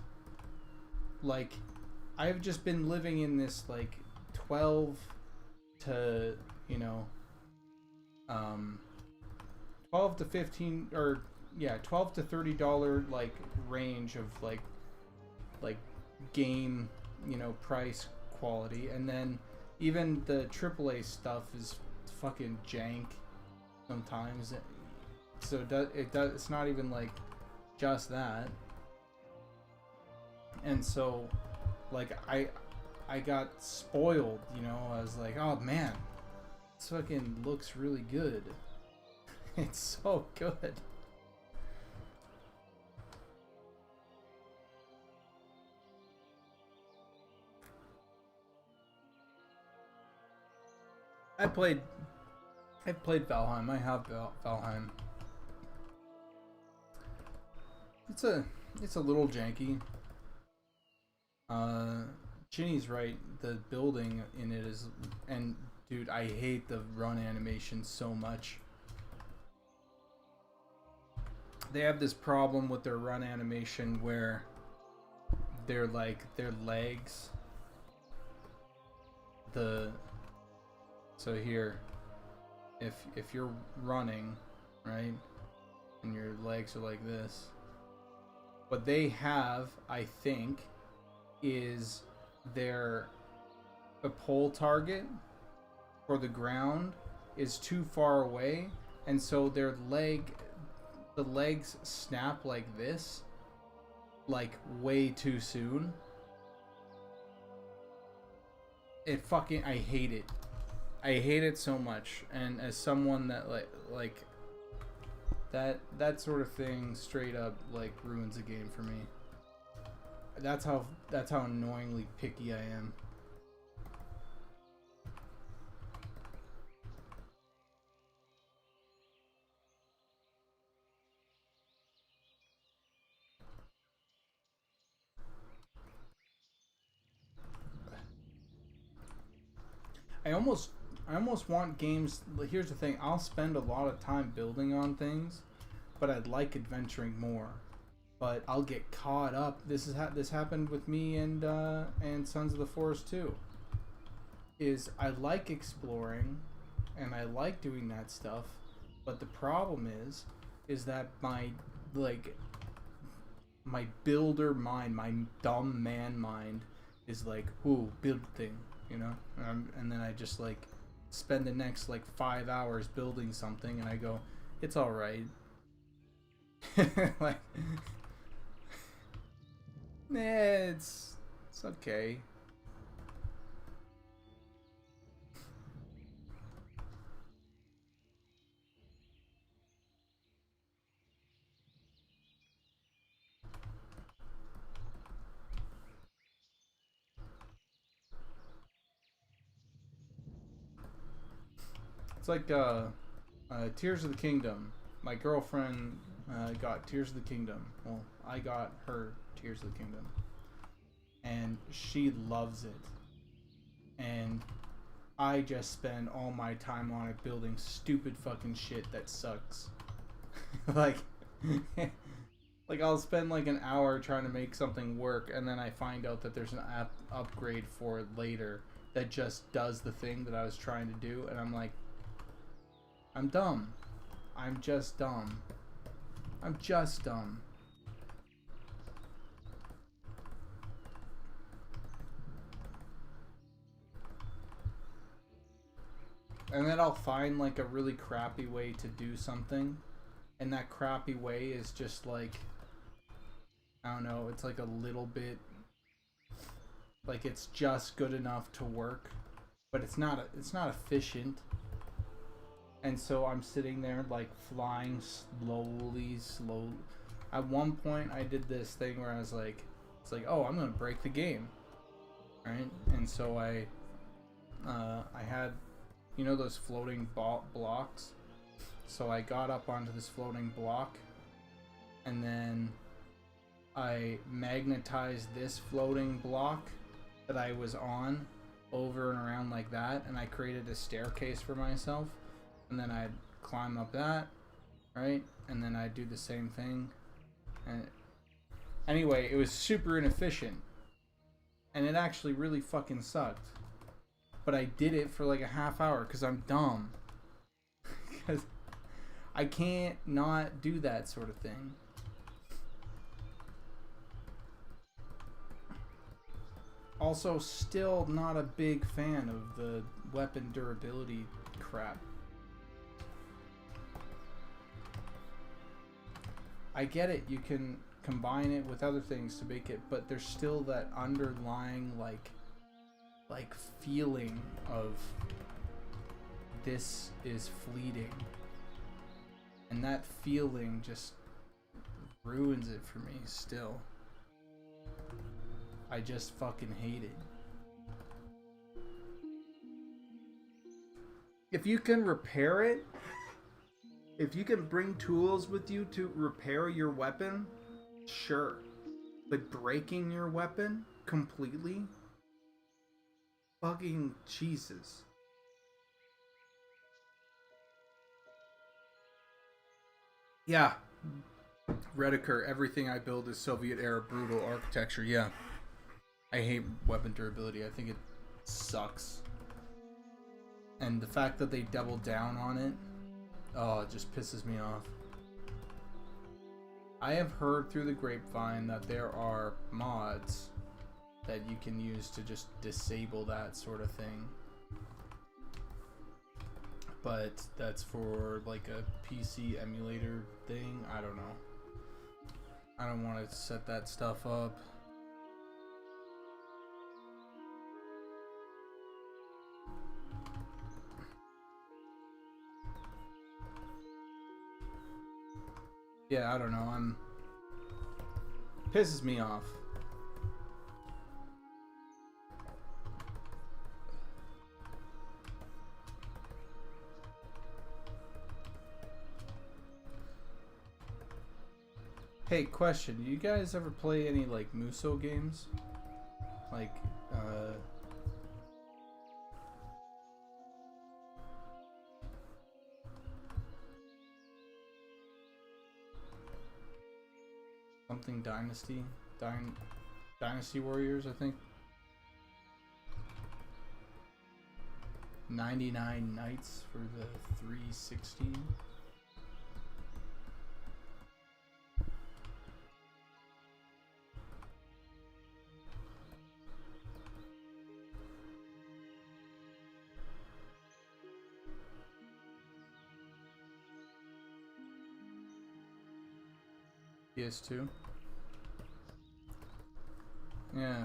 Like, I've just been living in this like 12 to 12 to 15 or yeah, $12 to $30 like range of like game, price quality, and then even the AAA stuff is fucking jank sometimes. So it's not even like just that. And so like I got spoiled, I was like, oh man, this fucking looks really good. It's so good. I've played Valheim. I have Valheim. It's a little janky. Ginny's right. The building in it is, and dude, I hate the run animation so much. They have this problem with their run animation where they're like their legs. So here, if you're running, right, and your legs are like this, what they have, I think, is a pole target for the ground is too far away, and so the legs snap like this, like way too soon. I hate it. I hate it so much, and as someone that like that sort of thing straight up like ruins a game for me. That's how annoyingly picky I am. I almost want games. Here's the thing: I'll spend a lot of time building on things, but I'd like adventuring more. But I'll get caught up. This happened with me and Sons of the Forest too. Is I like exploring, and I like doing that stuff, but the problem is that my builder mind, my dumb man mind, is like, ooh, build thing. And then I just like spend the next like 5 hours building something, and I go, it's all right. Like, nah, it's okay. It's like Tears of the Kingdom. My girlfriend got Tears of the Kingdom. Well, I got her Tears of the Kingdom, and she loves it. And I just spend all my time on it building stupid fucking shit that sucks. like I'll spend like an hour trying to make something work, and then I find out that there's an upgrade for it later that just does the thing that I was trying to do, and I'm like, I'm dumb. I'm just dumb. I'm just dumb. And then I'll find like a really crappy way to do something, and that crappy way is just like, I don't know, it's like a little bit, like it's just good enough to work, but it's not efficient. And so I'm sitting there like flying slowly. At one point I did this thing where I was like, it's like, oh, I'm gonna break the game, right? And so I I had, you know, those floating blocks. So I got up onto this floating block, and then I magnetized this floating block that I was on over and around like that, and I created a staircase for myself, and then I'd climb up that, right, and then I'd do the same thing. And anyway, it was super inefficient, and it actually really fucking sucked, but I did it for like a half hour because I'm dumb. Because I can't not do that sort of thing. Also, still not a big fan of the weapon durability crap. I get it, you can combine it with other things to make it, but there's still that underlying like feeling of this is fleeting. And that feeling just ruins it for me still. I just fucking hate it. If you can repair it, if you can bring tools with you to repair your weapon, sure. But breaking your weapon completely? Fucking Jesus. Yeah. Rediker, everything I build is Soviet era brutal architecture, yeah. I hate weapon durability. I think it sucks. And the fact that they double down on it, oh, it just pisses me off. I have heard through the grapevine that there are mods that you can use to just disable that sort of thing. But that's for like a PC emulator thing. I don't know. I don't want to set that stuff up. Yeah, I don't know. Pisses me off. Hey, question. Do you guys ever play any like Muso games? Like, something Dynasty? Dynasty Warriors, I think. 99 Nights for the 360. PS2. Yeah.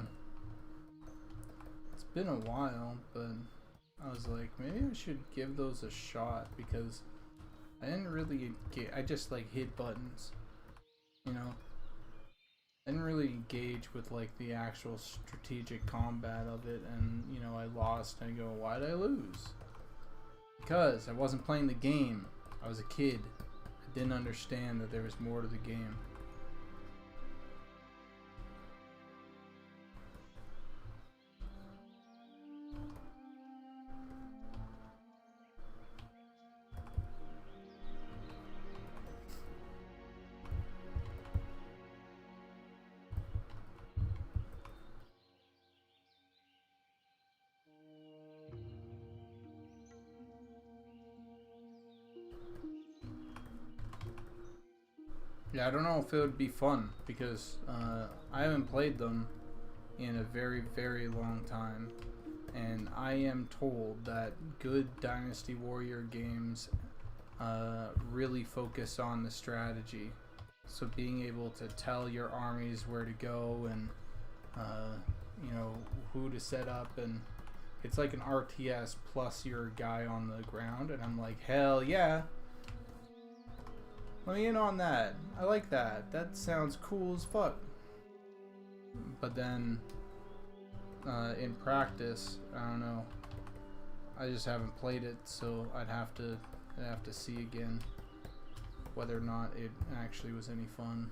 It's been a while, but I was like, maybe I should give those a shot because I didn't really get, I just like hit buttons, you know? I didn't really engage with like the actual strategic combat of it, and you know, I lost and I go, why did I lose? Because I wasn't playing the game. I was a kid. I didn't understand that there was more to the game. Yeah, I don't know if it would be fun because I haven't played them in a very, very long time, and I am told that good Dynasty Warrior games really focus on the strategy. So being able to tell your armies where to go and you know, who to set up, and it's like an RTS plus you're a guy on the ground, and I'm like, hell yeah. Let me in on that. I like that. That sounds cool as fuck. But then, in practice, I don't know. I just haven't played it, so I'd have to see again whether or not it actually was any fun.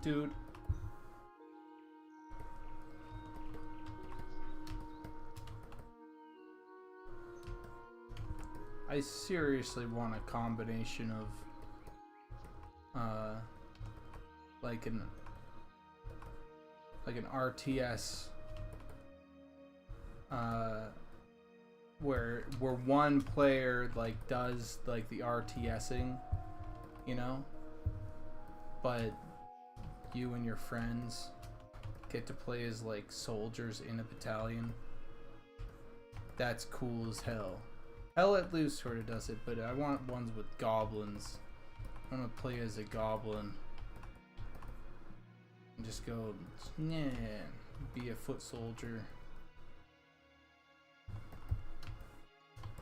Dude. I seriously want a combination of like an RTS where one player like does like the RTSing, you know, but you and your friends get to play as like soldiers in a battalion. That's cool as hell. Hell Let Loose sort of does it, but I want ones with goblins. I want to play as a goblin and just go, yeah, be a foot soldier.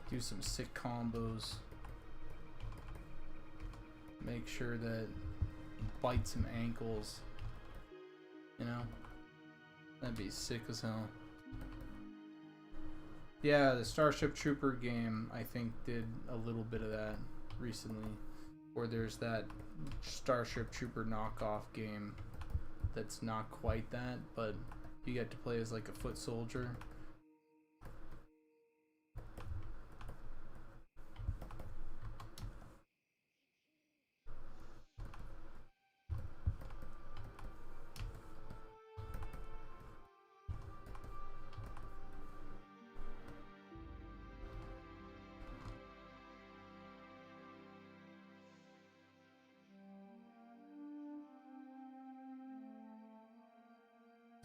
Do some sick combos. Make sure that bite some ankles. You know? That'd be sick as hell. Yeah, the Starship Trooper game, I think, did a little bit of that recently. Or there's that Starship Trooper knockoff game that's not quite that, but you get to play as like a foot soldier.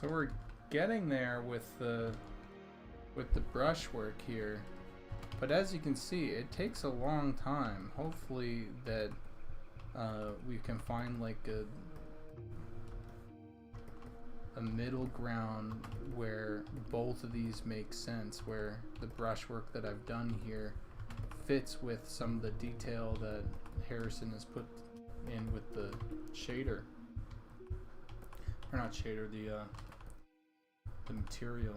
So we're getting there with the brushwork here, but as you can see, it takes a long time. Hopefully that we can find like a middle ground where both of these make sense, where the brushwork that I've done here fits with some of the detail that Harrison has put in with the shader, or not shader, the material.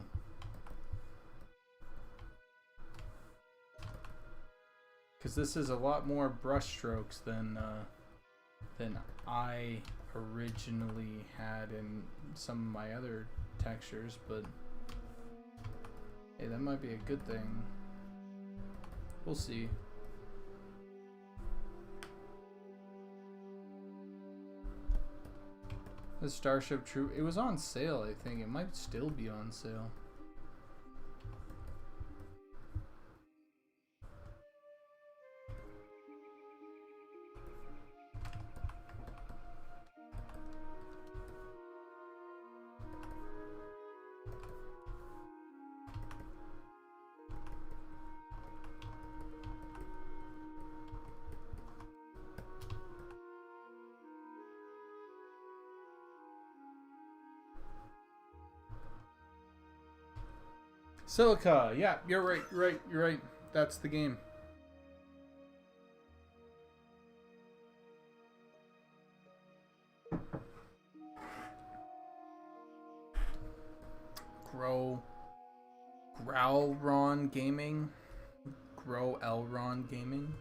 Because this is a lot more brush strokes than I originally had in some of my other textures, but hey, that might be a good thing. We'll see. The Starship Troop, it was on sale, I think. It might still be on sale. Silica, yeah, you're right. That's the game. Growlron Gaming. Elron Gaming.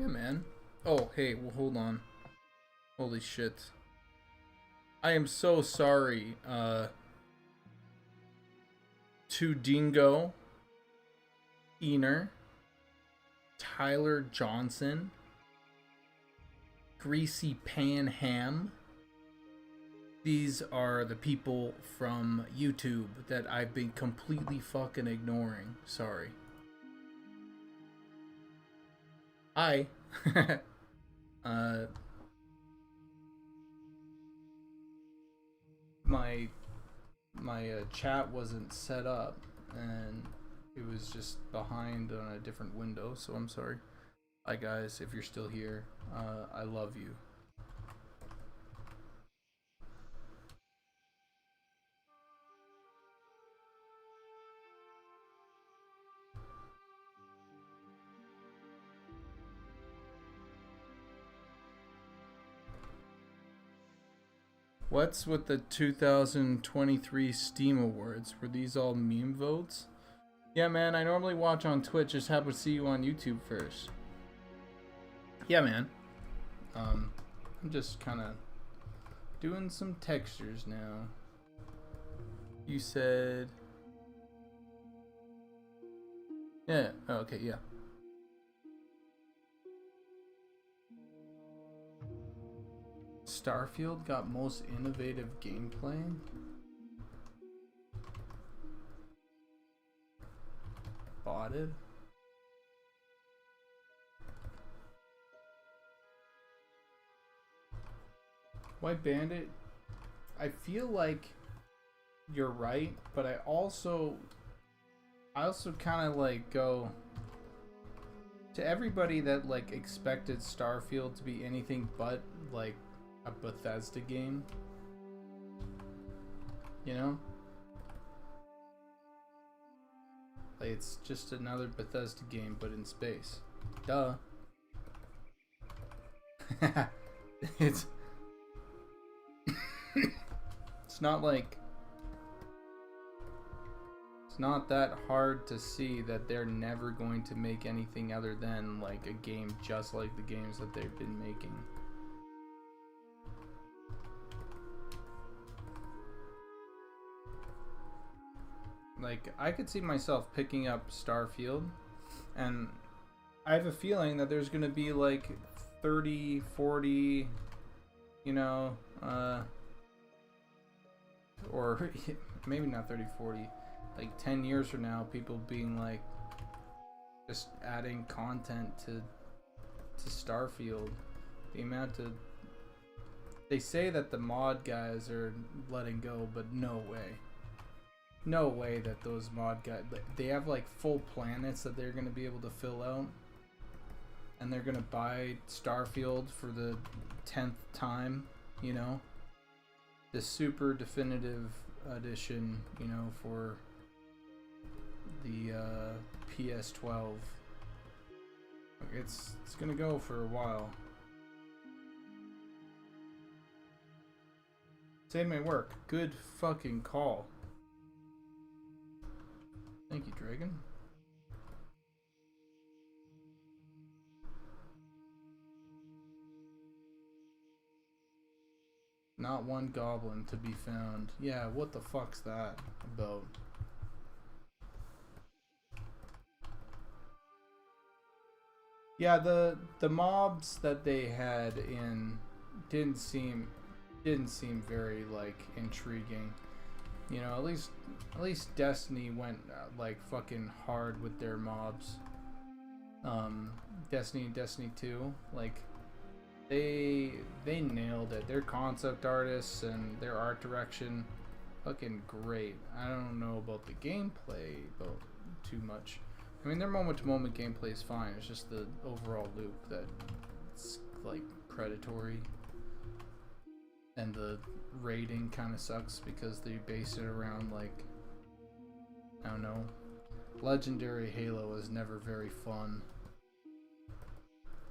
Yeah, man. Oh, hey, well, hold on. Holy shit. I am so sorry, to Dingo, Ener, Tyler Johnson, Greasy Pan Ham. These are the people from YouTube that I've been completely fucking ignoring. Sorry. Hi. My chat wasn't set up, and it was just behind on a different window, so I'm sorry. Hi guys, if you're still here, I love you. What's with the 2023 Steam Awards? Were these all meme votes? Yeah, man, I normally watch on Twitch. Just happen to see you on YouTube first. Yeah, man. I'm just kind of doing some textures now. You said... Yeah. Oh, okay, yeah. Starfield got most innovative gameplay? Botted? White Bandit? I feel like you're right, but I also kind of like go to everybody that like expected Starfield to be anything but like a Bethesda game, you know, like it's just another Bethesda game but in space. Duh. it's it's not like it's not that hard to see that they're never going to make anything other than like a game just like the games that they've been making. Like, I could see myself picking up Starfield, and I have a feeling that there's gonna be like 30, 40, you know, or maybe not 30, 40, like 10 years from now, people being like, just adding content to Starfield. The amount of... They say that the mod guys are letting go, but no way. No way that those mod guys... They have like full planets that they're going to be able to fill out. And they're going to buy Starfield for the 10th time, you know? The super definitive edition, you know, for the PS12. It's going to go for a while. Save my work. Good fucking call. Thank you, Dragon. Not one goblin to be found. Yeah, what the fuck's that about? Yeah, the mobs that they had in didn't seem very like intriguing. You know, at least Destiny went like fucking hard with their mobs. Destiny and Destiny 2, like they nailed it. Their concept artists and their art direction, fucking great. I don't know about the gameplay about too much. I mean, their moment-to-moment gameplay is fine. It's just the overall loop that's like predatory. And the rating kind of sucks because they base it around, like, I don't know. Legendary Halo is never very fun.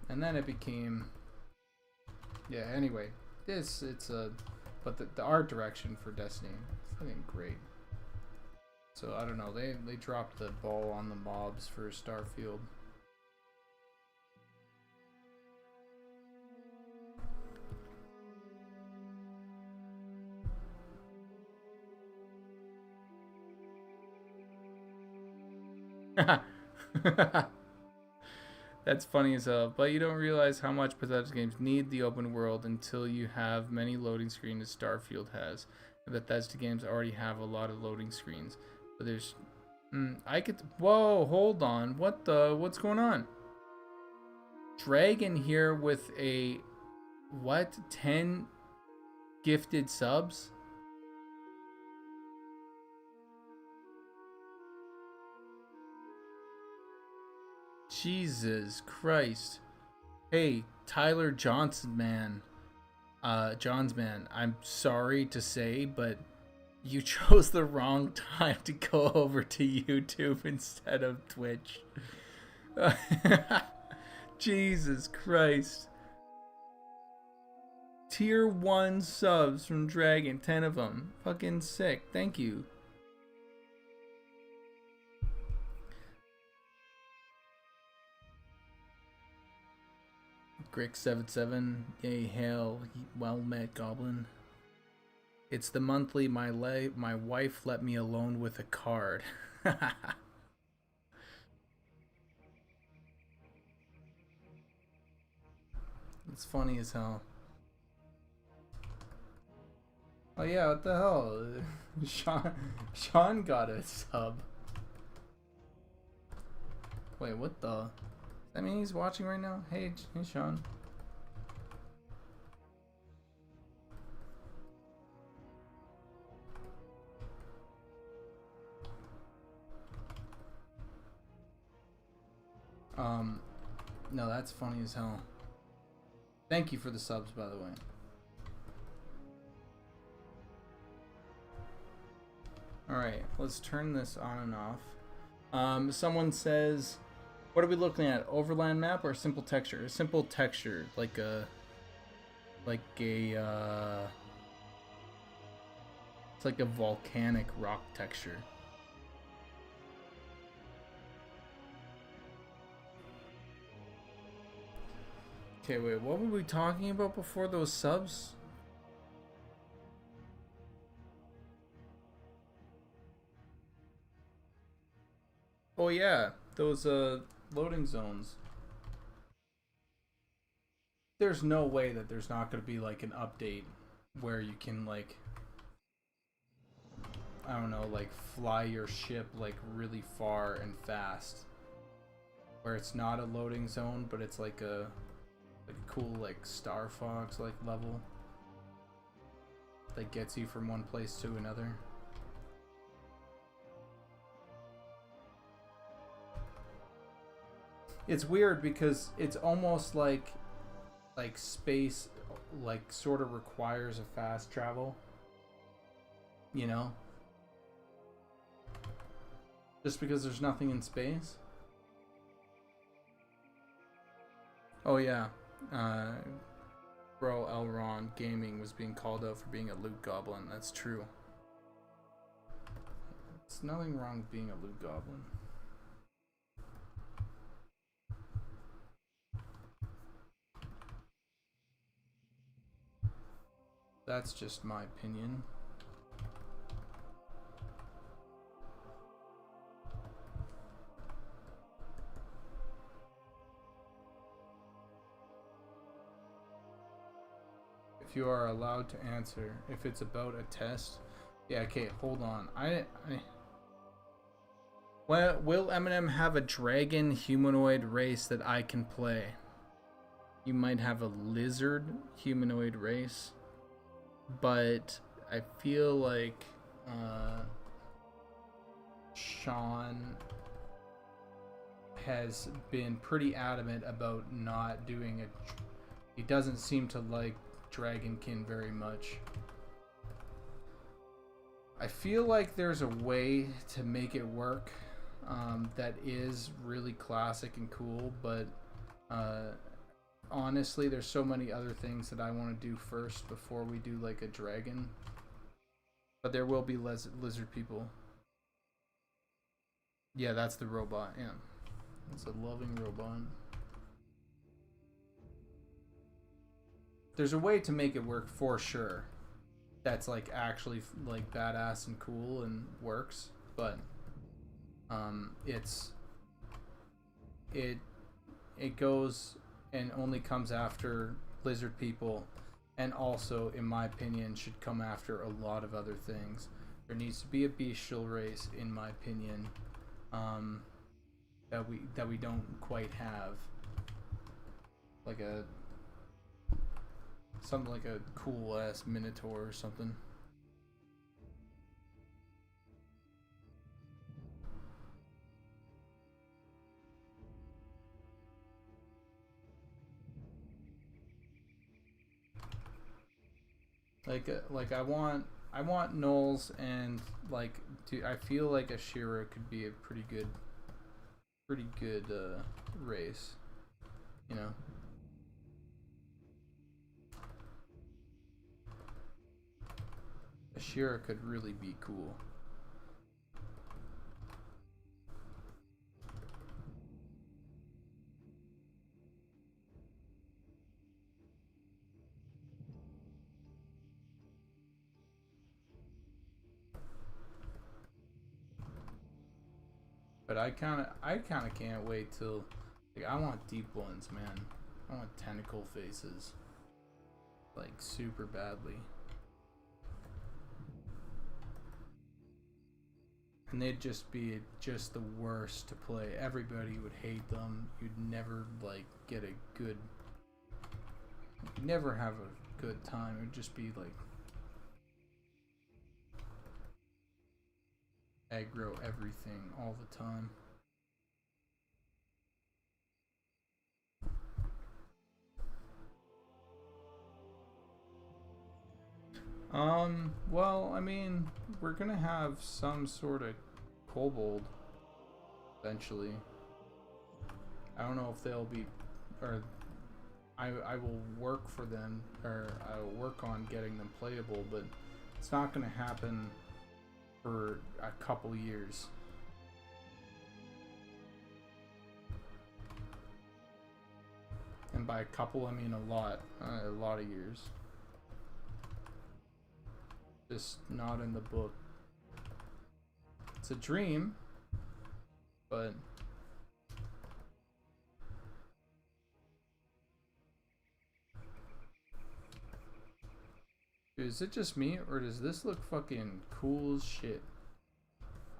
And then it became... Yeah, anyway. But the art direction for Destiny is fucking great. So, I don't know. They dropped the ball on the mobs for Starfield. That's funny as hell, but you don't realize how much Bethesda games need the open world until you have many loading screens as Starfield has. And Bethesda games already have a lot of loading screens, but there's whoa, hold on, what's going on? Dragon here with a 10 gifted subs? Jesus Christ. Hey, Tyler Johnson, man. Johns, man, I'm sorry to say, but you chose the wrong time to go over to YouTube instead of Twitch. Jesus Christ. Tier 1 subs from Dragon, 10 of them. Fucking sick. Thank you. Grick77, yay, hail, well met, Goblin. It's the monthly my wife let me alone with a card. It's funny as hell. Oh yeah, what the hell? Sean got a sub. Wait, what the? Does that mean he's watching right now? Hey Sean. No, that's funny as hell. Thank you for the subs, by the way. Alright, let's turn this on and off. Someone says, what are we looking at? Overland map or simple texture? A simple texture, like a it's like a volcanic rock texture. Okay, wait, what were we talking about before those subs? Oh yeah, those loading zones. There's no way that there's not going to be like an update where you can like, I don't know, like fly your ship like really far and fast. Where it's not a loading zone, but it's like a cool like Star Fox like level that gets you from one place to another. It's weird because it's almost like space like sort of requires a fast travel, you know, just because there's nothing in space. Oh yeah, bro, Elron Gaming was being called out for being a loot goblin. That's true. There's nothing wrong with being a loot goblin. That's just my opinion. If you are allowed to answer, if it's about a test. Yeah, okay, hold on. Will Eminem have a dragon humanoid race that I can play? You might have a lizard humanoid race, but I feel like Sean has been pretty adamant about not doing it. He doesn't seem to like Dragonkin very much. I feel like there's a way to make it work that is really classic and cool, but honestly, there's so many other things that I want to do first before we do like a dragon. But there will be lizard people. Yeah, that's the robot. Yeah, it's a loving robot. There's a way to make it work for sure. That's like actually like badass and cool and works, but it goes and only comes after lizard people, and also in my opinion should come after a lot of other things. There needs to be a bestial race, in my opinion, that we don't quite have, like something like a cool ass minotaur or something. Like I want gnolls, and like I feel like a Shira could be a pretty good race, you know. Shira could really be cool. But I kind of can't wait till, like, I want deep ones, man. I want tentacle faces, like, super badly. And they'd just be just the worst to play. Everybody would hate them. You'd never, like, get a good, you'd never have a good time. It would just be like aggro everything all the time. Well, I mean, we're gonna have some sort of kobold eventually. I don't know if they'll be, or I will work for them, or I will work on getting them playable, but it's not gonna happen for a couple years. And by a couple, I mean a lot of years. Just not in the book. It's a dream, but dude, is it just me, or does this look fucking cool as shit?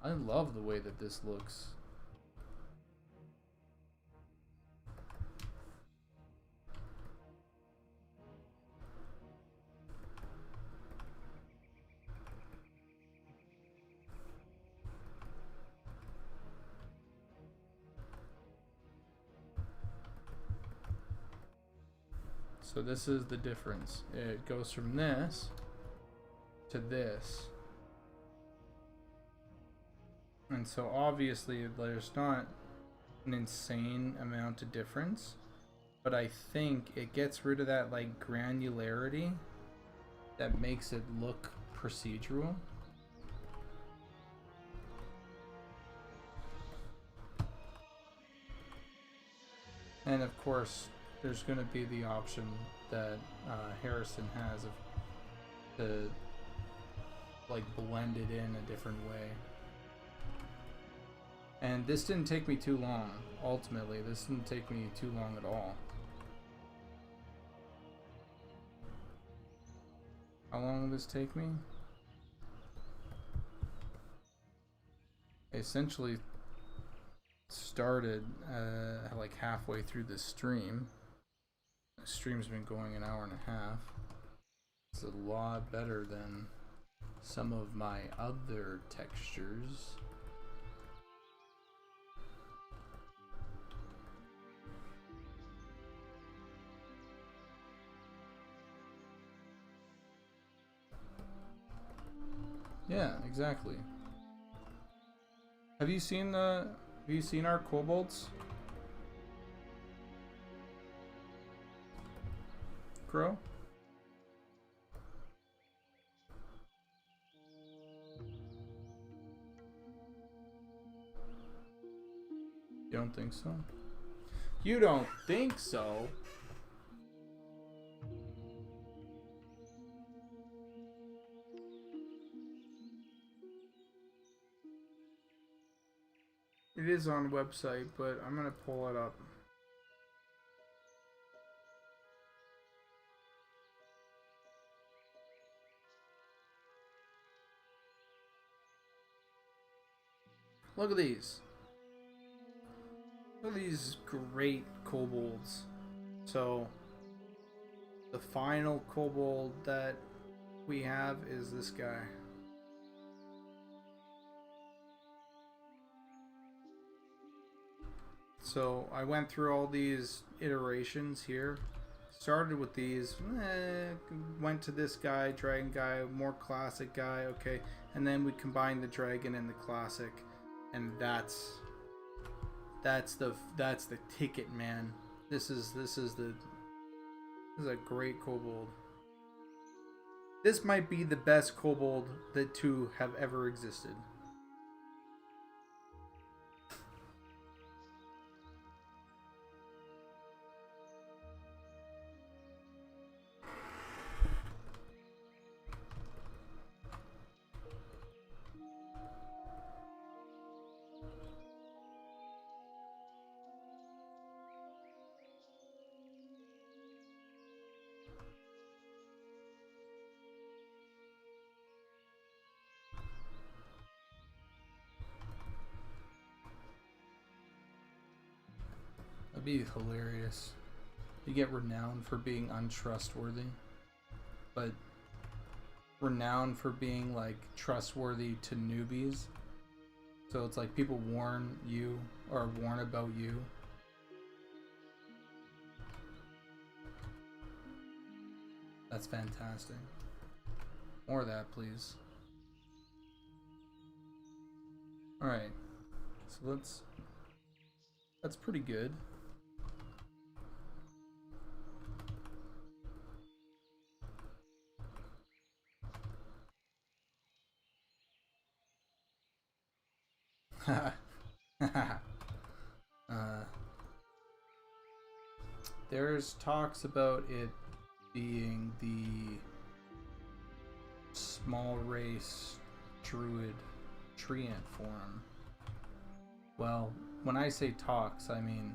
I love the way that this looks. So this is the difference. It goes from this to this. And so obviously there's not an insane amount of difference, but I think it gets rid of that like granularity that makes it look procedural. And of course, there's going to be the option that Harrison has to like blend it in a different way. And this didn't take me too long. Ultimately, this didn't take me too long at all. How long will this take me? I essentially started like halfway through the stream. The stream's been going an hour and a half. It's a lot better than some of my other textures. Yeah, exactly. Have you seen our kobolds? Crow? You don't think so? You don't think so? It is on the website, but I'm gonna pull it up. Look at these. Look at these great kobolds. So, the final kobold that we have is this guy. So I went through all these iterations here. Started with these, went to this guy, dragon guy, more classic guy, okay, and then we combined the dragon and the classic, and that's the ticket, man. This is a great kobold. This might be the best kobold that two have ever existed. That'd be hilarious. You get renowned for being untrustworthy, but renowned for being like trustworthy to newbies. So it's like people warn you or warn about you. That's fantastic. More of that, please. Alright. So that's pretty good. There's talks about it being the small race druid treant form. Well, when I say talks, I mean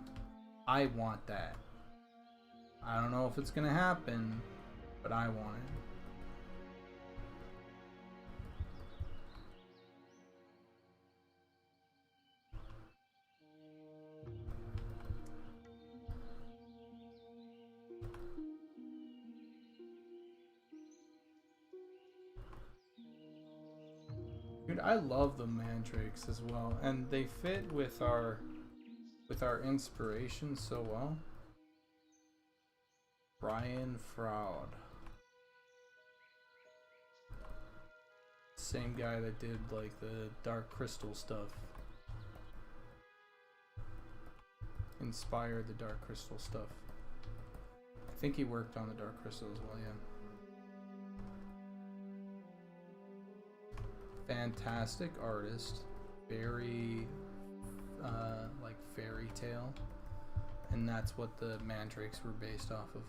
I want that. I don't know if it's gonna happen, but I want it. Dude, I love the mandrakes as well, and they fit with our inspiration so well. Brian Froud. Same guy that did like the Dark Crystal stuff. Inspired the Dark Crystal stuff. I think he worked on the Dark Crystal as well, yeah. Fantastic artist, very like fairy tale, and that's what the mandrakes were based off of.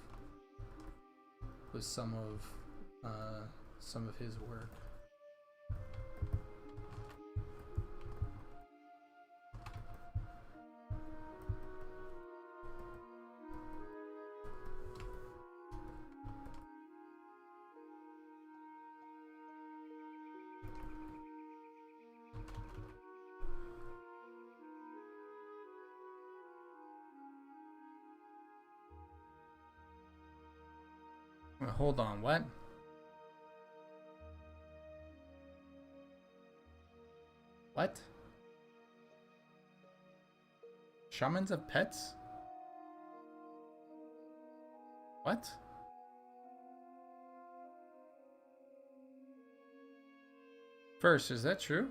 Was some of his work. Hold on, what? What? Shamans have pets? What? First, is that true?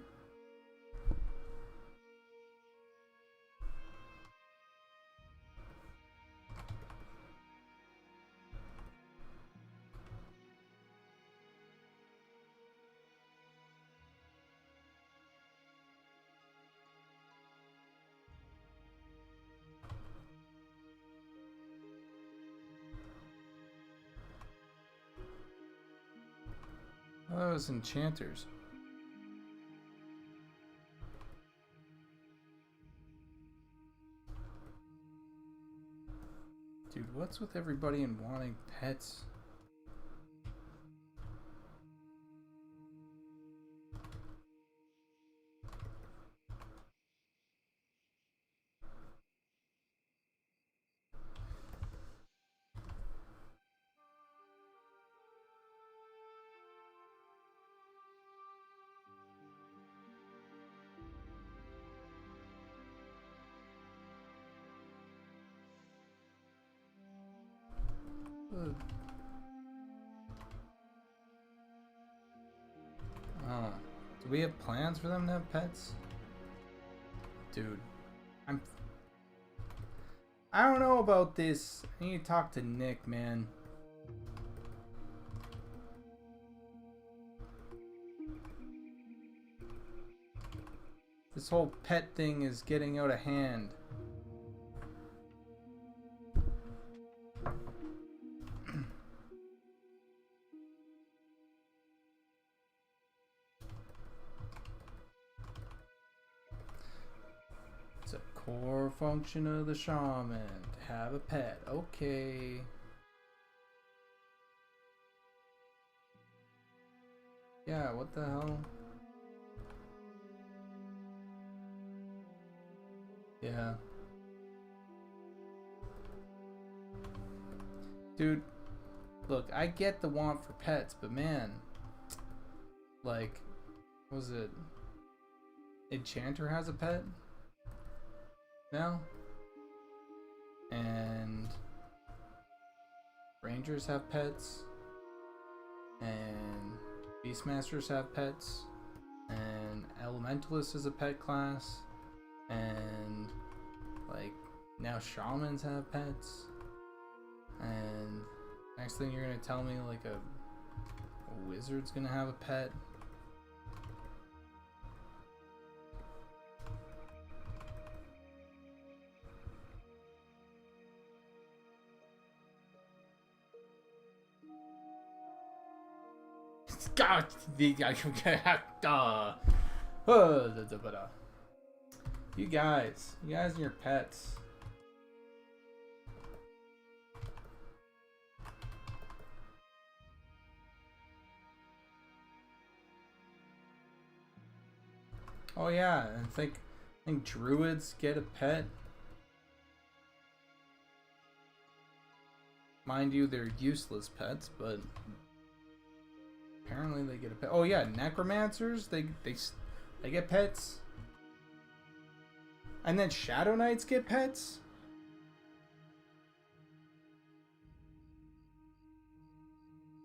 Oh, that was enchanters. Dude, what's with everybody and wanting pets? Do we have plans for them to have pets? Dude, I don't know about this. I need to talk to Nick, man. This whole pet thing is getting out of hand. It's a core function of the shaman to have a pet. Okay. Yeah, what the hell? Yeah. Dude, look, I get the want for pets, but man, like, what was it? Enchanter has a pet now? And Rangers have pets. And Beastmasters have pets. And Elementalist is a pet class. And, like, now Shamans have pets. And next thing you're gonna tell me, like, a Wizard's gonna have a pet. God, you guys and your pets. Oh yeah, I think druids get a pet. Mind you, they're useless pets, but apparently they get a pet. Oh yeah, necromancers, they get pets. And then shadow knights get pets?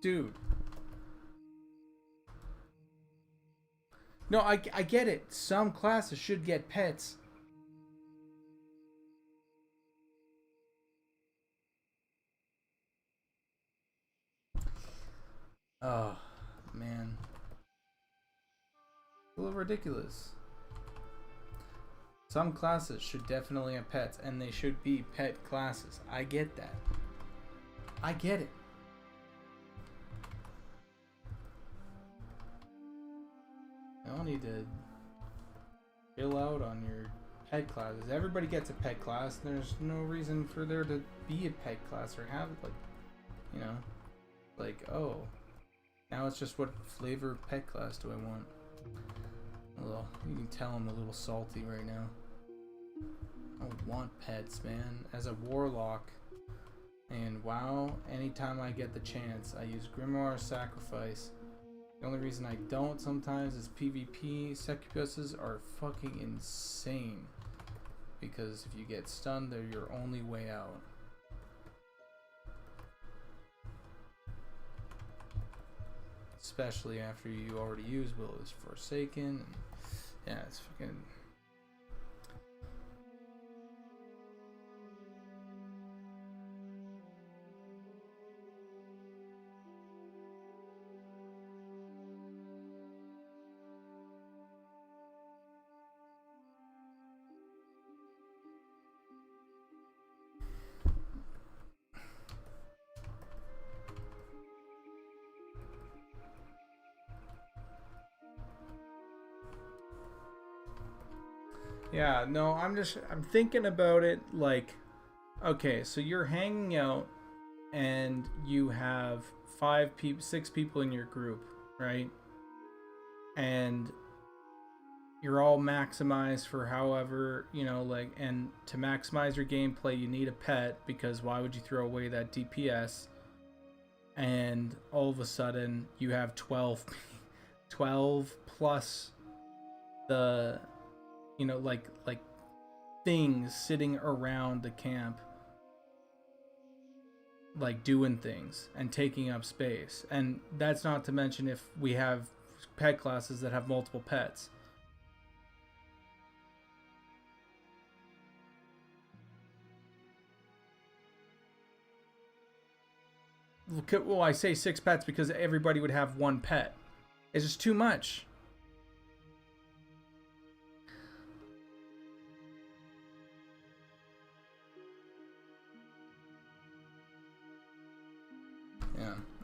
Dude. No, I get it. Some classes should get pets. Oh, man. A little ridiculous. Some classes should definitely have pets, and they should be pet classes. I get that. I get it. You don't need to chill out on your pet classes. Everybody gets a pet class, and there's no reason for there to be a pet class or have, like, you know, like, oh, now it's just what flavor of pet class do I want? Well, you can tell I'm a little salty right now. I don't want pets, man. As a warlock, and WoW, anytime I get the chance, I use Grimoire Sacrifice. The only reason I don't sometimes is PvP. Succubuses are fucking insane. Because if you get stunned, they're your only way out. Especially after you already use Will is Forsaken. And yeah, it's fucking... Yeah, no, I'm thinking about it like, okay, so you're hanging out and you have 6 people in your group, right? And you're all maximized for however, you know, like, and to maximize your gameplay, you need a pet, because why would you throw away that DPS? And all of a sudden, you have 12 plus the, you know, like things sitting around the camp, like doing things and taking up space. And that's not to mention if we have pet classes that have multiple pets. Well, I say 6 pets because everybody would have 1 pet. It's just too much.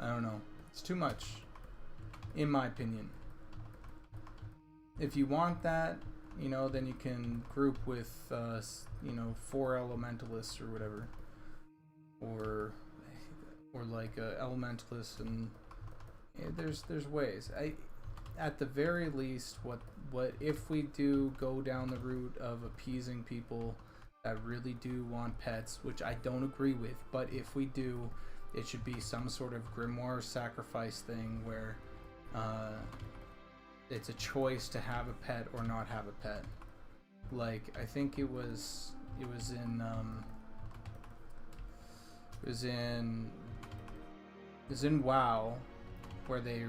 I don't know. It's too much, in my opinion. If you want that, you know, then you can group with, you know, 4 elementalists or whatever, or like elementalists, and yeah, there's ways. At the very least, what if we do go down the route of appeasing people that really do want pets, which I don't agree with, but if we do, it should be some sort of grimoire sacrifice thing where it's a choice to have a pet or not have a pet. Like, I think it was in WoW, where they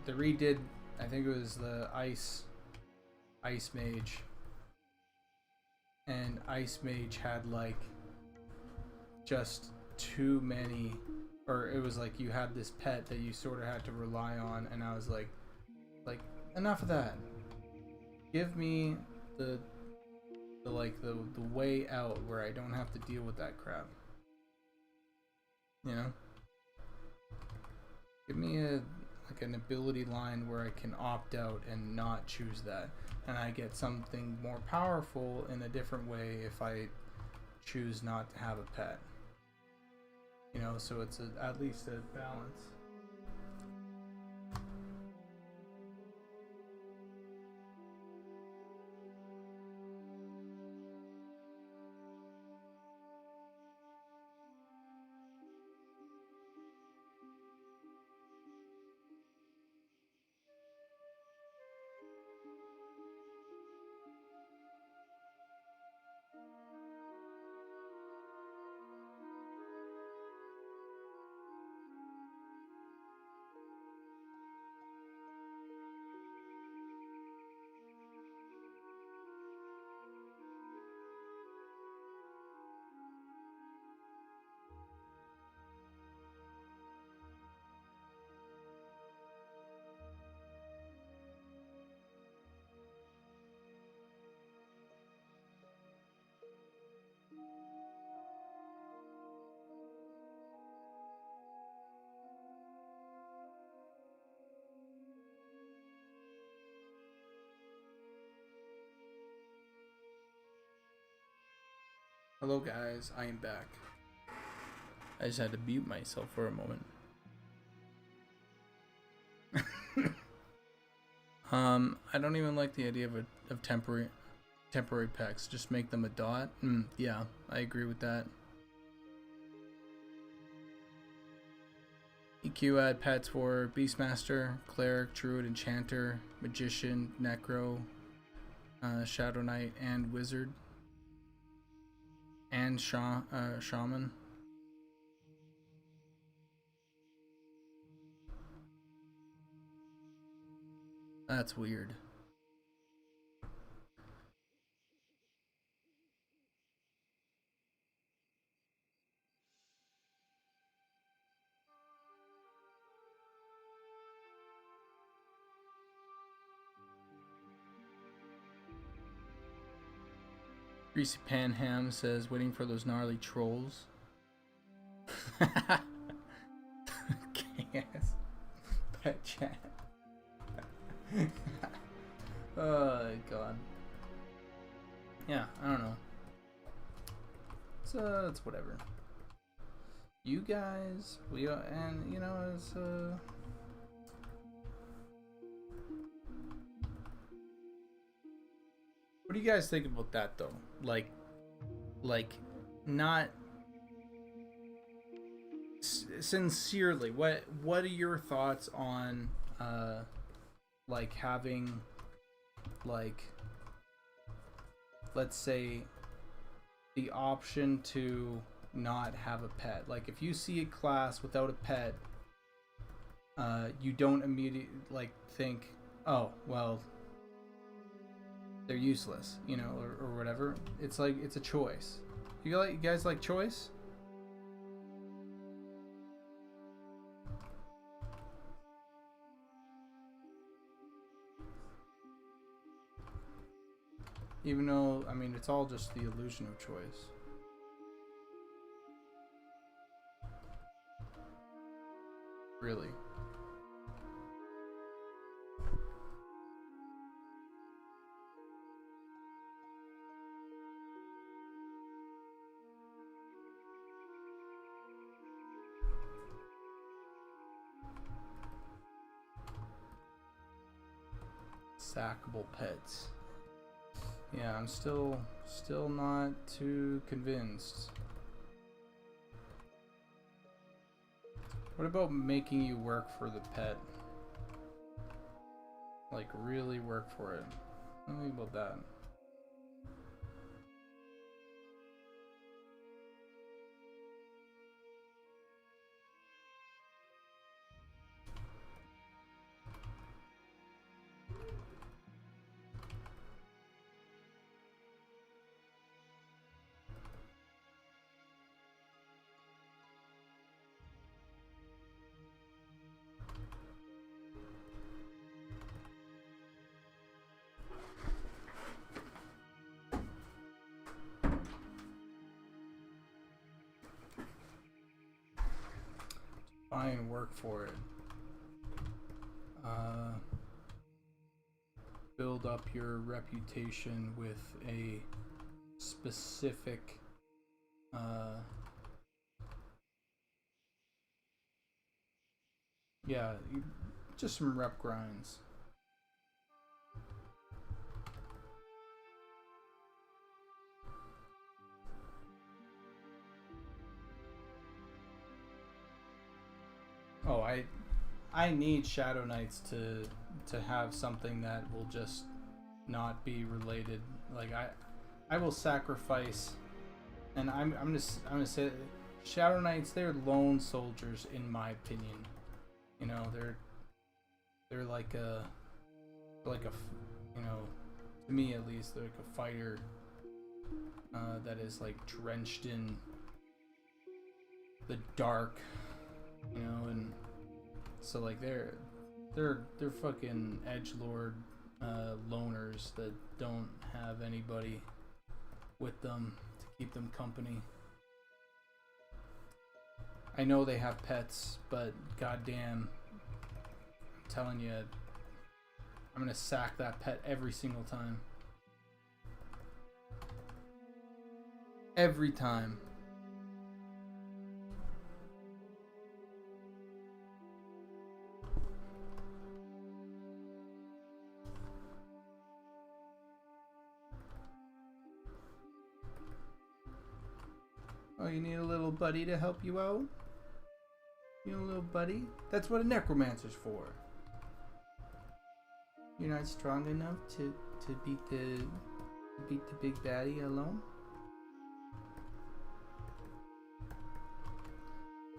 redid, I think it was the Ice Mage, and Ice Mage had like just too many, or it was like you had this pet that you sort of had to rely on, and I was like enough of that. Give me the way out where I don't have to deal with that crap. You know? Give me an ability line where I can opt out and not choose that, and I get something more powerful in a different way if I choose not to have a pet. You know, so it's at least a balance. Hello guys, I am back. I just had to mute myself for a moment. I don't even like the idea of temporary pets. Just make them a dot. Yeah, I agree with that. EQ add pets for Beastmaster, Cleric, Druid, Enchanter, Magician, Necro, Shadow Knight, and Wizard. And Shaman. That's weird. Greasy Panham says, waiting for those gnarly trolls. Yes. Pet chat. Oh god. Yeah, I don't know. It's whatever. You guys, and you know, it's what do you guys think about that though? Like not sincerely, what are your thoughts on like having, like, let's say, the option to not have a pet? Like, if you see a class without a pet, you don't immediately like think, oh well, they're useless, you know, or whatever. It's like, it's a choice. You guys like choice? Even though, I mean, it's all just the illusion of choice. Really. Sackable pets. Yeah, I'm still not too convinced. What about making you work for the pet? Like, really work for it. What do you think about that? Try and work for it. Build up your reputation with a specific yeah, just some rep grinds. Oh, I need Shadow Knights to have something that will just not be related. Like I will sacrifice, and I'm gonna say Shadow Knights, they're lone soldiers in my opinion. You know, they're like a you know, to me at least, they're like a fighter that is like drenched in the dark, you know, and so like they're fucking edgelord loners that don't have anybody with them to keep them company. I know they have pets, but goddamn, I'm telling you, I'm gonna sack that pet every single time. Every time. Oh, you need a little buddy to help you out? You need a little buddy? That's what a necromancer's for. You're not strong enough to beat the big baddie alone?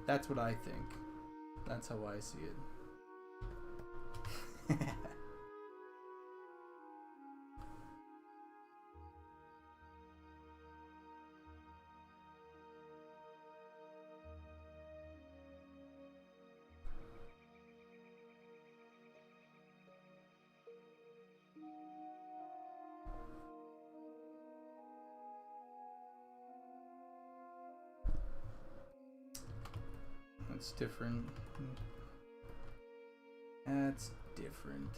That's what I think. That's how I see it. That's different. That's different.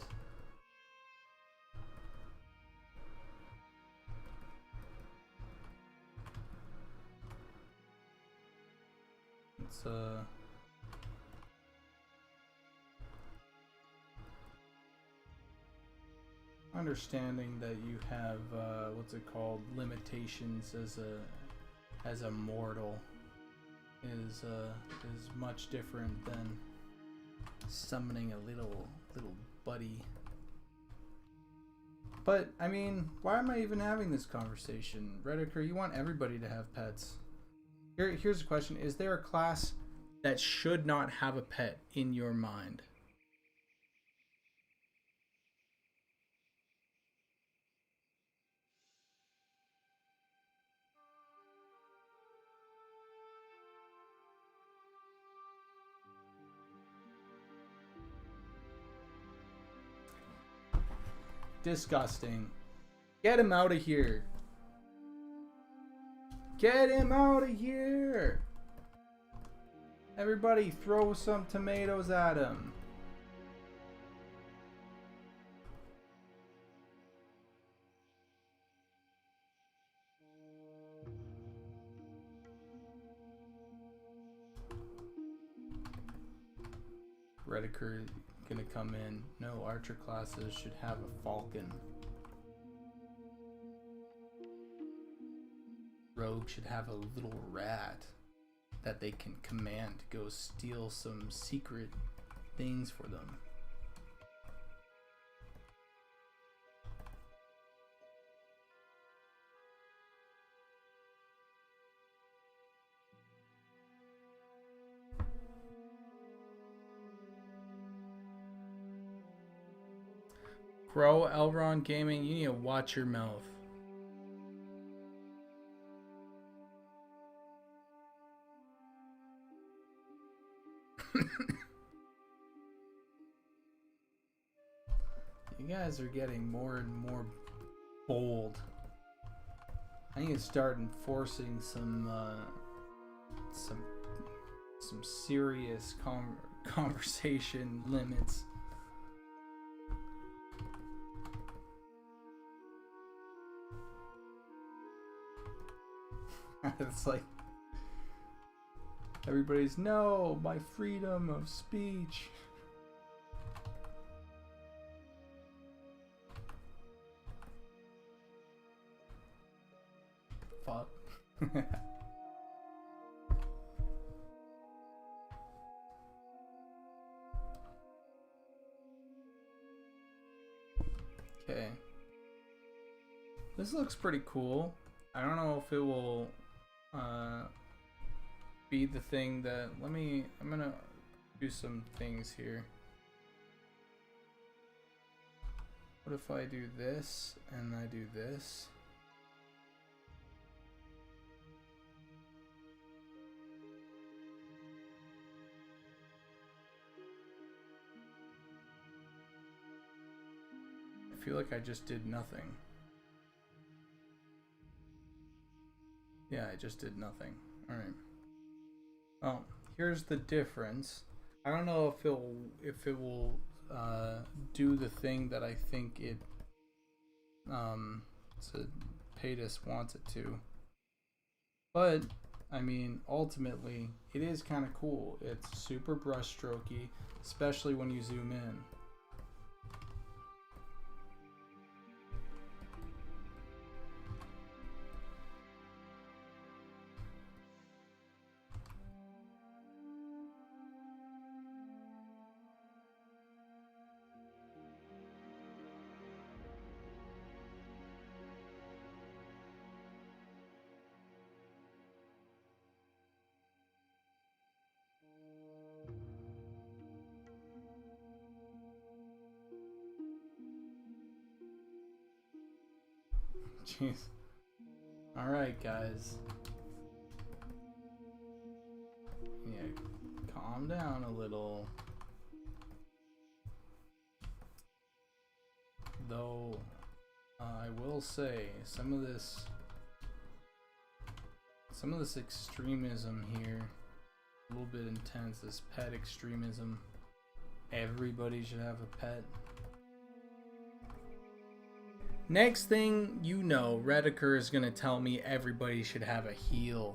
It's understanding that you have what's it called, limitations as a mortal is much different than summoning a little buddy. But I mean, why am I even having this conversation? Rediker, you want everybody to have pets. Here's a question: is there a class that should not have a pet in your mind? Disgusting. Get him out of here. Get him out of here. Everybody throw some tomatoes at him. Rediker gonna come in. No, archer classes should have a falcon. Rogue should have a little rat that they can command to go steal some secret things for them. Bro, Elron Gaming, you need to watch your mouth. You guys are getting more and more bold. I need to start enforcing some serious conversation limits. It's like everybody's no, my freedom of speech. Fuck. Okay. This looks pretty cool. I don't know if it will be the thing that I'm gonna do some things here. What if I do this and I do this? I feel like I just did nothing. Yeah, I just did nothing. Alright. Oh, here's the difference. I don't know if it will do the thing that I think it Paytas wants it to. But I mean, ultimately, it is kind of cool. It's super brushstrokey, especially when you zoom in. Jeez. Alright, guys. Yeah, calm down a little. Though, I will say, some of this extremism here, a little bit intense, this pet extremism. Everybody should have a pet. Next thing you know, Rediker is gonna tell me everybody should have a heal.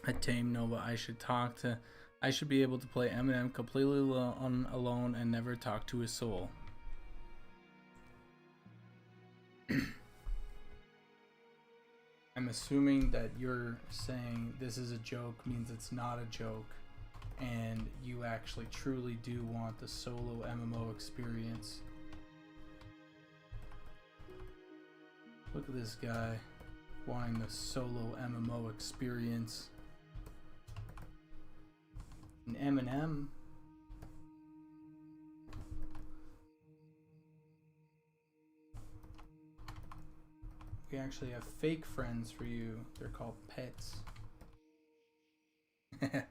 A tame Nova, I should talk to I should be able to play Eminem completely alone and never talk to his soul. I'm assuming that you're saying this is a joke means it's not a joke, and you actually truly do want the solo MMO experience. Look at this guy wanting the solo MMO experience. And Eminem. We actually have fake friends for you. They're called pets. Yeah.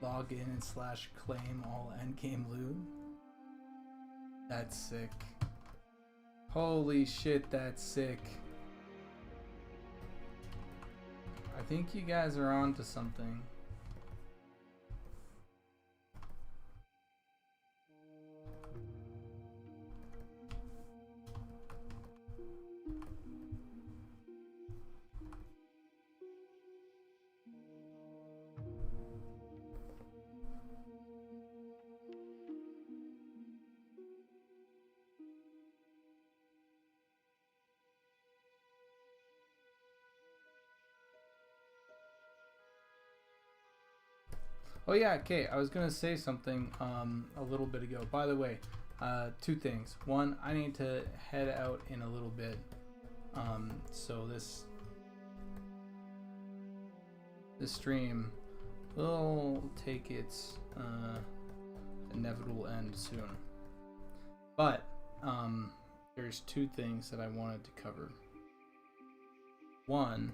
Log in and / claim all endgame loot. That's sick. Holy shit, that's sick. I think you guys are onto something. Oh yeah, okay, I was gonna say something a little bit ago. By the way, two things. One, I need to head out in a little bit. So this stream will take its inevitable end soon. But there's two things that I wanted to cover. One,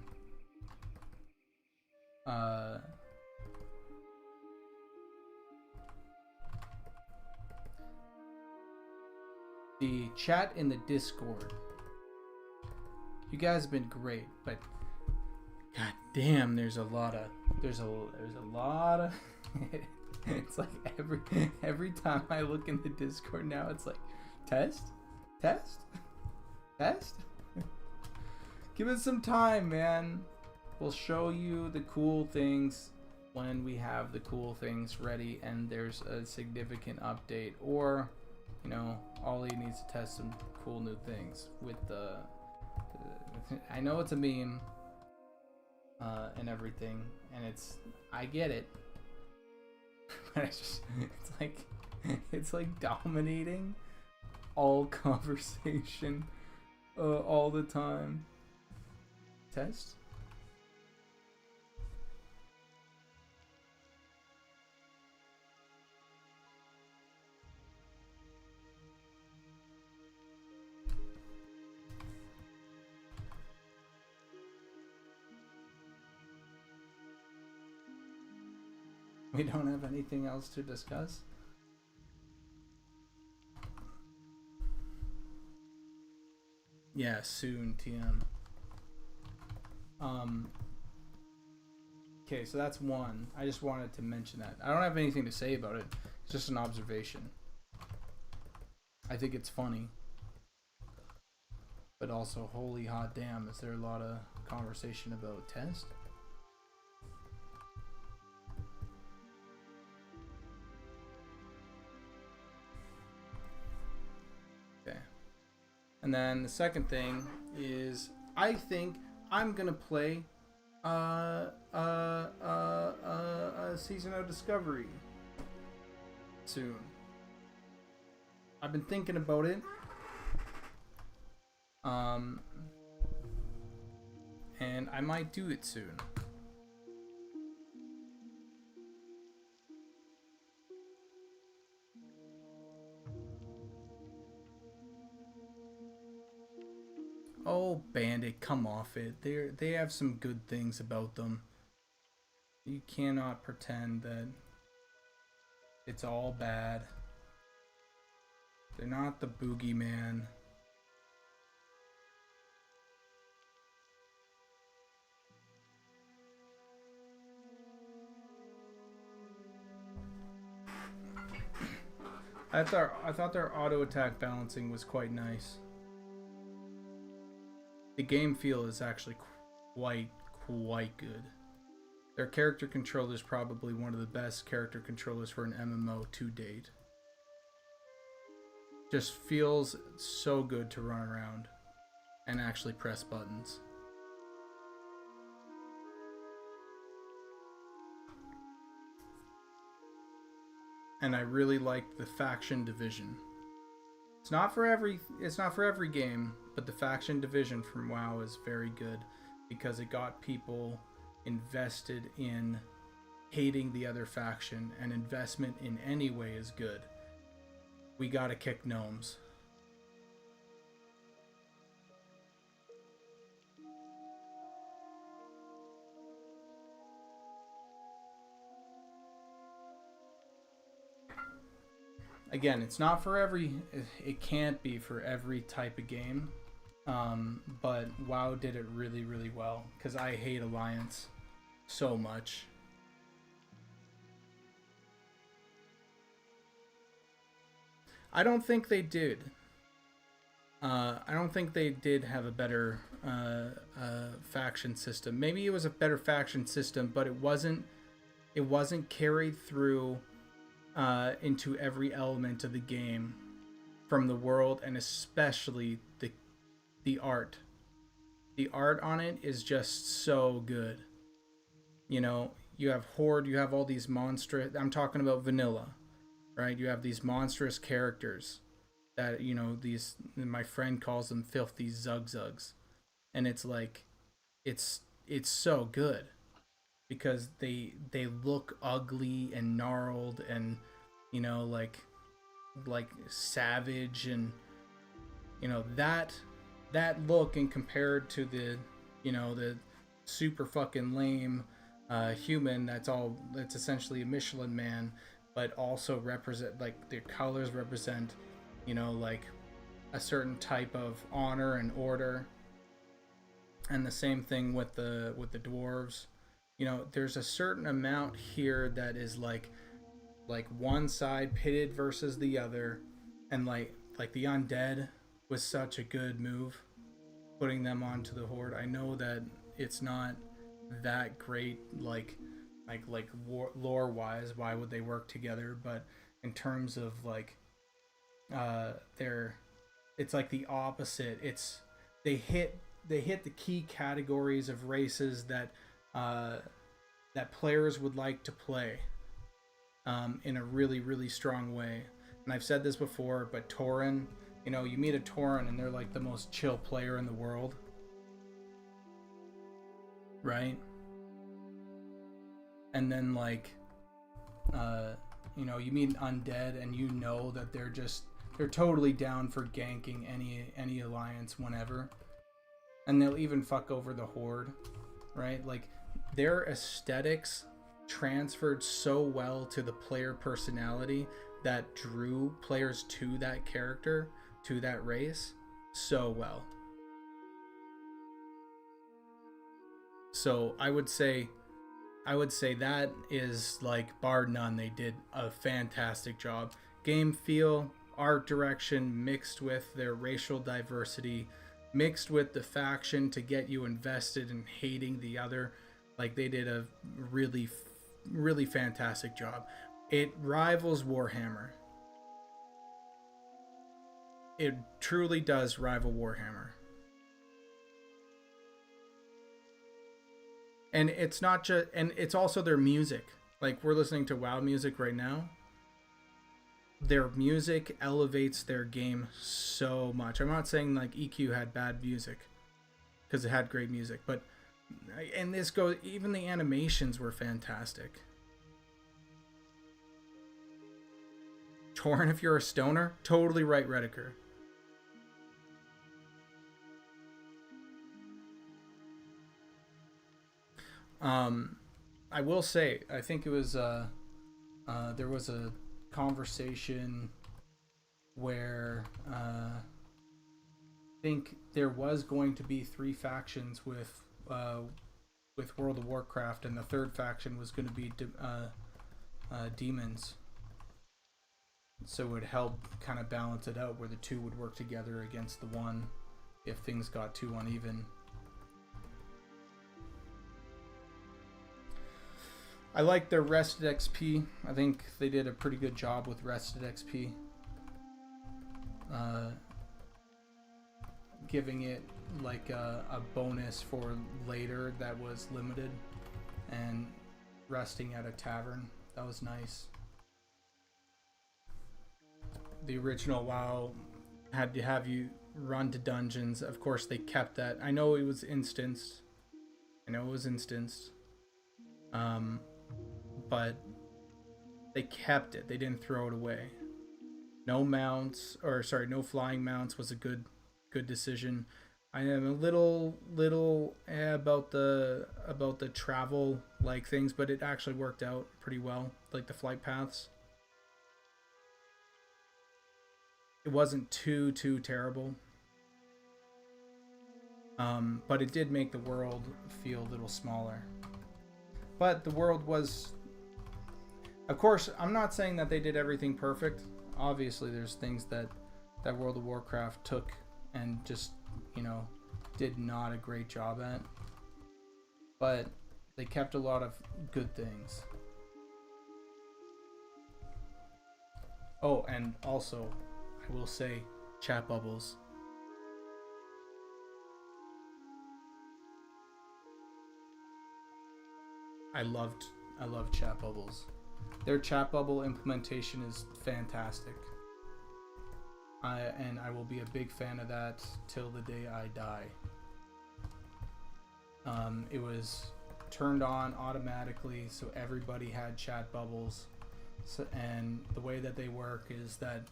the chat in the Discord. You guys have been great, but god damn, there's a lot of it's like every time I look in the Discord now, it's like test. Give it some time, man. We'll show you the cool things when we have the cool things ready and there's a significant update, or you know, Ollie needs to test some cool new things with the I know it's a meme and everything, and I get it, but it's like dominating all conversation all the time. Test. We don't have anything else to discuss. Yeah, soon, TM. Okay, so that's one. I just wanted to mention that. I don't have anything to say about it. It's just an observation. I think it's funny. But also, holy hot damn, is there a lot of conversation about test? And then the second thing is, I think I'm gonna play a Season of Discovery soon. I've been thinking about it. And I might do it soon. Oh, Bandit, come off it. They have some good things about them. You cannot pretend that it's all bad. They're not the boogeyman. I thought their auto attack balancing was quite nice. The game feel is actually quite good. Their character controller is probably one of the best character controllers for an MMO to date. Just feels so good to run around and actually press buttons. And I really liked the faction division. It's not for every game, but the faction division from WoW is very good because it got people invested in hating the other faction, and investment in any way is good. We gotta kick gnomes. Again, it's not for every. It can't be for every type of game, but WoW did it really well because I hate Alliance so much. I don't think they did. I don't think they did have a better faction system. Maybe it was a better faction system, but it wasn't. It wasn't carried through into every element of the game, from the world, and especially the art. The art on it is just so good. You know, you have Horde, you have all these monstrous. I'm talking about vanilla, right? You have these monstrous characters that, you know, these, my friend calls them filthy zugzugs, and it's like, it's so good because they look ugly and gnarled and, you know, like savage, and you know that look, and compared to the, you know, the super fucking lame human that's essentially a Michelin man, but also represent, like, their colors represent, you know, like a certain type of honor and order. And the same thing with the dwarves. You know, there's a certain amount here that is like one side pitted versus the other, and like the undead was such a good move, putting them onto the Horde. I know that it's not that great, like lore wise, why would they work together, but in terms of like it's like the opposite. It's they hit the key categories of races that that players would like to play in a really strong way. And I've said this before, but Tauren, you know, you meet a Tauren and they're like the most chill player in the world, right? And then like you know, you meet an undead and you know that they're totally down for ganking any alliance whenever, and they'll even fuck over the Horde, right? Like, their aesthetics transferred so well to the player personality that drew players to that character, to that race, so well. So I would say that is, like, bar none, they did a fantastic job. Game feel, art direction, mixed with their racial diversity, mixed with the faction to get you invested in hating the other. Like, they did a really fantastic job. It rivals Warhammer. It truly does rival Warhammer. And it's not just, and it's also their music. Like, we're listening to WoW music right now. Their music elevates their game so much. I'm not saying like EQ had bad music, because it had great music, but and this goes, even the animations were fantastic. Torn, if you're a stoner, totally right, Rediker. I will say, I think it was there was a conversation where I think there was going to be 3 factions with World of Warcraft, and the third faction was going to be demons. So it would help kind of balance it out where the two would work together against the one if things got too uneven. I like their rested XP. I think they did a pretty good job with rested XP. Giving it like a bonus for later that was limited, and resting at a tavern. That was nice. The original WoW had to have you run to dungeons. Of course, they kept that. I know it was instanced. But they kept it. They didn't throw it away. No mounts, or sorry, no flying mounts was a good decision. I am a little about the travel like things, but it actually worked out pretty well. Like the flight paths, it wasn't too terrible. But it did make the world feel a little smaller. But the world was, of course, I'm not saying that they did everything perfect. Obviously, there's things that World of Warcraft took and just, did not a great job at. But they kept a lot of good things. Oh, and also, I will say, chat bubbles. I loved chat bubbles. Their chat bubble implementation is fantastic. And I will be a big fan of that till the day I die. It was turned on automatically, so everybody had chat bubbles. So, and the way that they work is that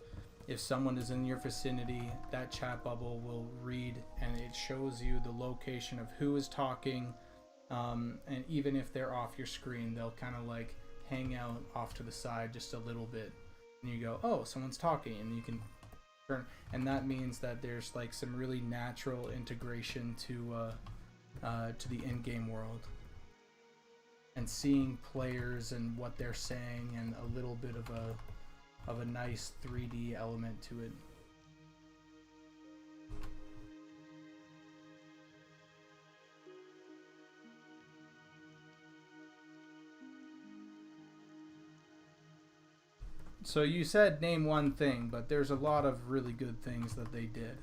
if someone is in your vicinity, that chat bubble will read and it shows you the location of who is talking. And even if they're off your screen, they'll kind of like hang out off to the side just a little bit, and you go, oh, someone's talking, and you can turn, and that means that there's like some really natural integration to the in-game world, and seeing players and what they're saying, and a little bit of a nice 3D element to it. So you said name one thing, but there's a lot of really good things that they did.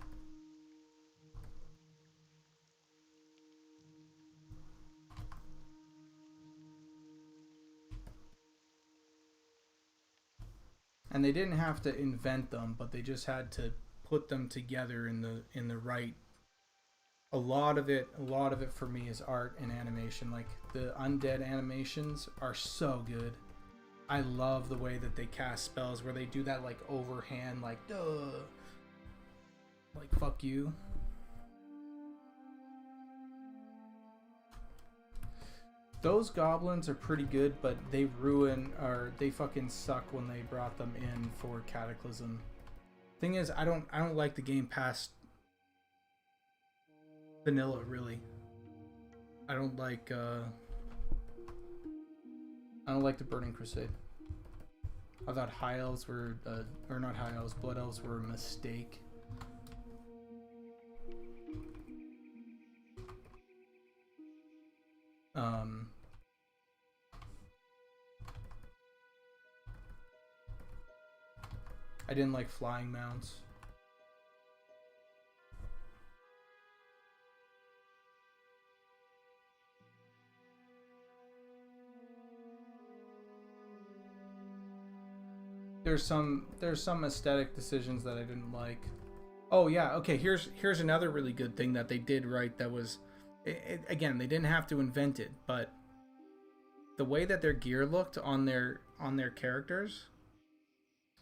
And they didn't have to invent them, but they just had to put them together in the right. A lot of it for me is art and animation. Like the undead animations are so good. I love the way that they cast spells where they do that like overhand, like duh, like fuck you. Those goblins are pretty good, but they fucking suck when they brought them in for Cataclysm. Thing is, I don't like the game past vanilla, really. I don't like the Burning Crusade. I thought High Elves were, or not High Elves, Blood Elves were a mistake. I didn't like flying mounts. There's some aesthetic decisions that I didn't like. Oh yeah, okay, here's another really good thing that they did right that was again, they didn't have to invent it, but the way that their gear looked on their characters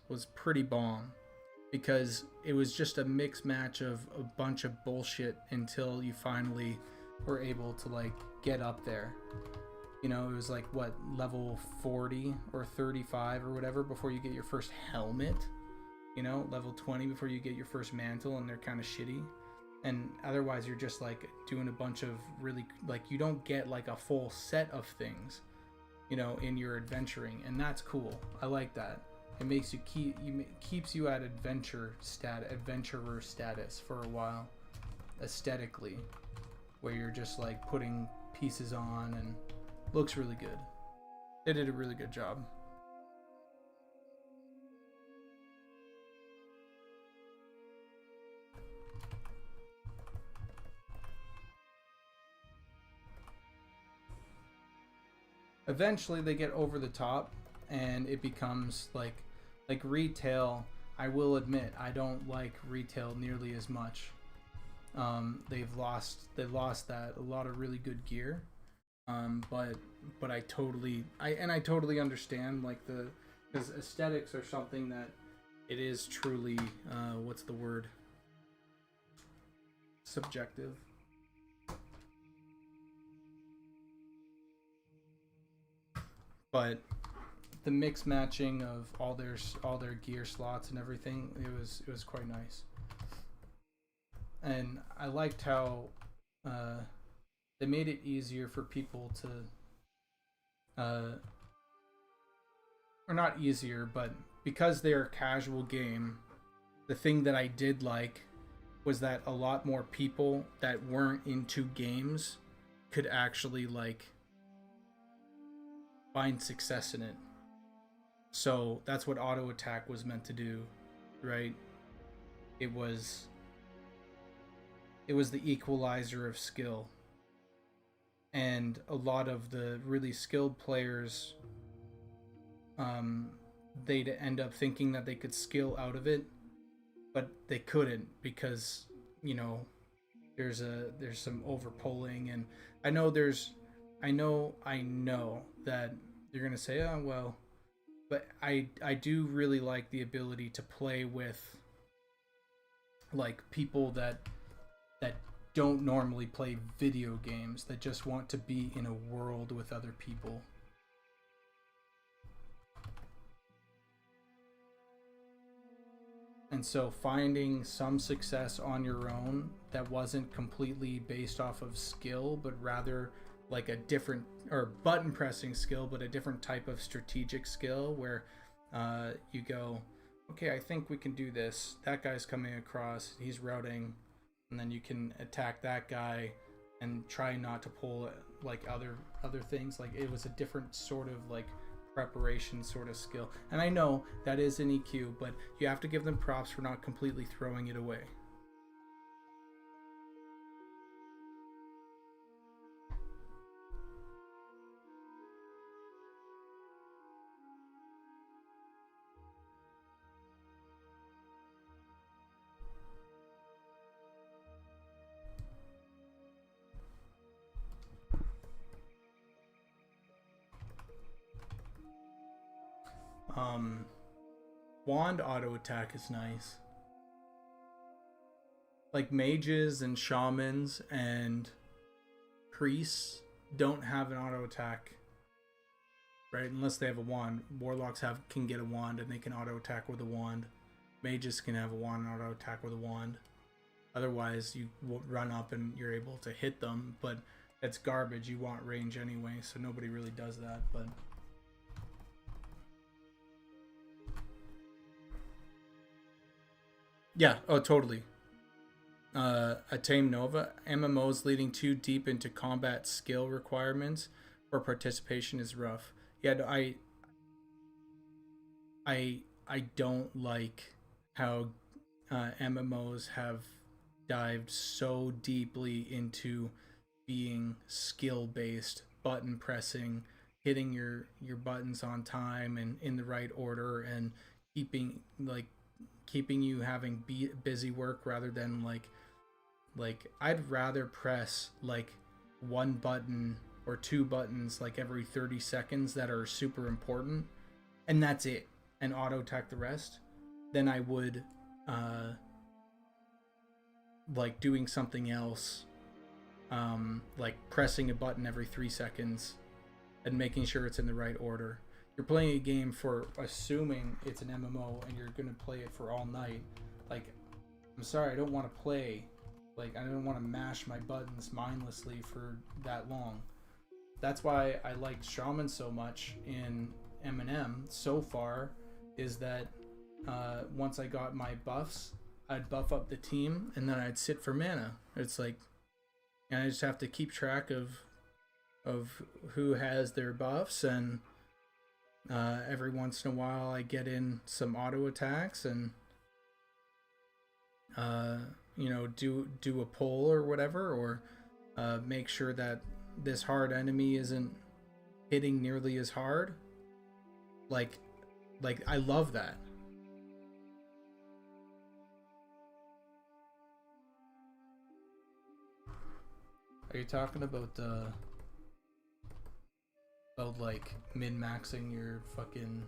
was pretty bomb, because it was just a mix match of a bunch of bullshit until you finally were able to like get up there. It was like what, level 40 or 35 or whatever before you get your first helmet. Level 20 before you get your first mantle, and they're kind of shitty. And otherwise you're just like doing a bunch of really, like, you don't get like a full set of things, in your adventuring, and that's cool. I like that. it makes you keeps you at adventurer status for a while, aesthetically, where you're just like putting pieces on and looks really good. They did a really good job. Eventually they get over the top and it becomes like retail. I will admit I don't like retail nearly as much. They lost that, a lot of really good gear. But I totally understand, like, because aesthetics are something that it is truly what's the word, subjective. But the mix matching of all their gear slots and everything, it was quite nice. And I liked how they made it easier for people to or not easier, but because they're a casual game, the thing that I did like was that a lot more people that weren't into games could actually like find success in it. So that's what auto attack was meant to do, right? It was the equalizer of skill. And a lot of the really skilled players, they'd end up thinking that they could skill out of it, but they couldn't, because, you know, there's some overpulling. And I know that you're gonna say, oh well, but I do really like the ability to play with like people that don't normally play video games, that just want to be in a world with other people. And so finding some success on your own that wasn't completely based off of skill, but rather like a different, or button pressing skill, but a different type of strategic skill, where you go, okay, I think we can do this. That guy's coming across, he's routing, and then you can attack that guy and try not to pull like other things. Like, it was a different sort of like preparation sort of skill. And I know that is an EQ, but you have to give them props for not completely throwing it away. Wand auto attack is nice. Like, mages and shamans and priests don't have an auto attack, right? Unless they have a wand. Warlocks can get a wand and they can auto attack with a wand. Mages can have a wand and auto attack with a wand. Otherwise, you run up and you're able to hit them, but that's garbage. You want range anyway, so nobody really does that. But yeah, oh totally. A Tame Nova. MMOs leading too deep into combat skill requirements for participation is rough. Yeah, no, I don't like how MMOs have dived so deeply into being skill based, button pressing, hitting your buttons on time and in the right order, and keeping you having busy work, rather than like I'd rather press like one button or two buttons like every 30 seconds that are super important, and that's it, and auto attack the rest, than I would like doing something else, like pressing a button every 3 seconds and making sure it's in the right order. You're playing a game for assuming it's an MMO and you're gonna play it for all night. Like, I'm sorry, I don't want to play. Like, I don't want to mash my buttons mindlessly for that long. That's why I liked Shaman so much in M&M so far, is that once I got my buffs, I'd buff up the team and then I'd sit for mana. It's like, and I just have to keep track of who has their buffs, and every once in a while I get in some auto attacks and you know, do a pull or whatever, or make sure that this hard enemy isn't hitting nearly as hard. Like I love that. Are you talking about like min-maxing your fucking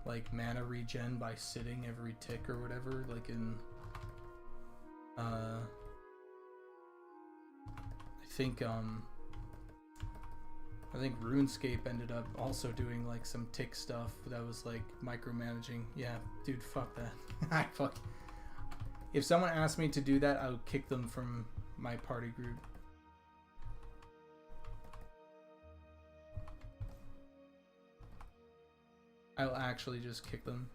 like mana regen by sitting every tick or whatever, like in I think RuneScape ended up also doing like some tick stuff that was like micromanaging. Yeah, dude, fuck that. I fuck. If someone asked me to do that, I would kick them from my party group. I'll actually just kick them.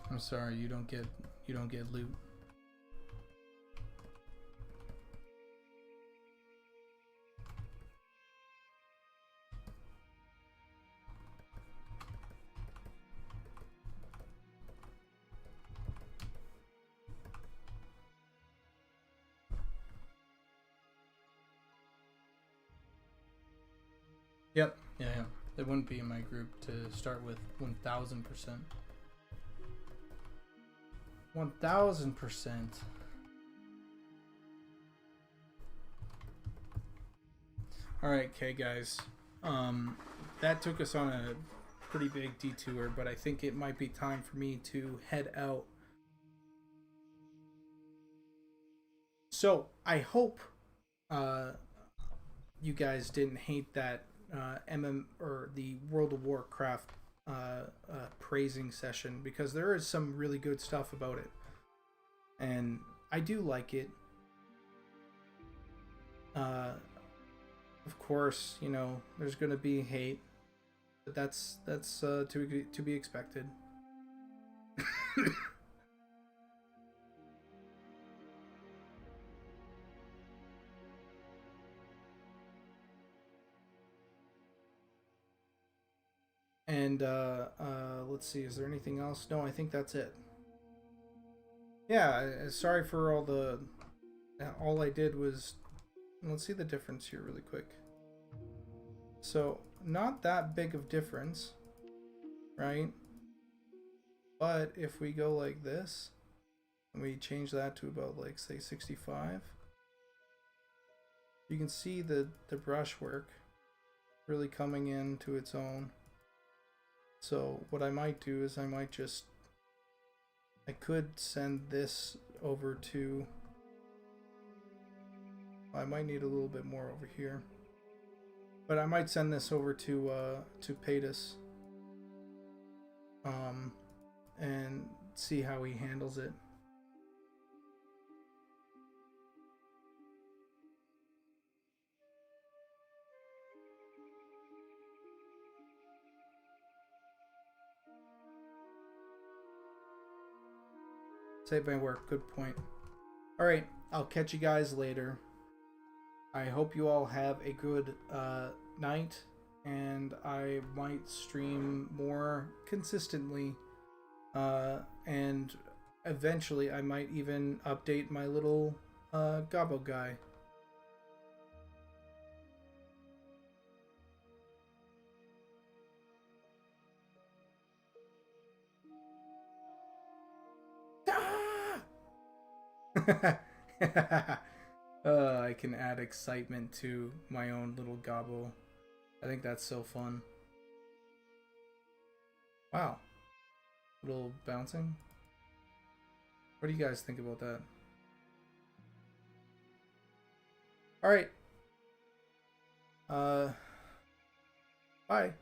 I'm sorry, you don't get loot. Yep, yeah. They wouldn't be in my group to start with. 1000%. 1000%. Alright, okay guys. That took us on a pretty big detour, but I think it might be time for me to head out. So, I hope you guys didn't hate that or the World of Warcraft praising session, because there is some really good stuff about it, and I do like it. Of course, you know, there's gonna be hate, but that's to be expected. And let's see, is there anything else? No, I think that's it. Yeah, sorry for all I did was, let's see the difference here really quick. So, not that big of difference, right? But if we go like this, and we change that to about, like, say 65, you can see the brushwork really coming into its own. So what I might do is I could send this over to, I might need a little bit more over here, but I might send this over to Paytas, and see how he handles it. Save my work. Good point. Alright, I'll catch you guys later. I hope you all have a good night, and I might stream more consistently, and eventually I might even update my little Gobbo guy. I can add excitement to my own little Gobbo. I think that's so fun. Wow. A little bouncing. What do you guys think about that? Alright. Bye.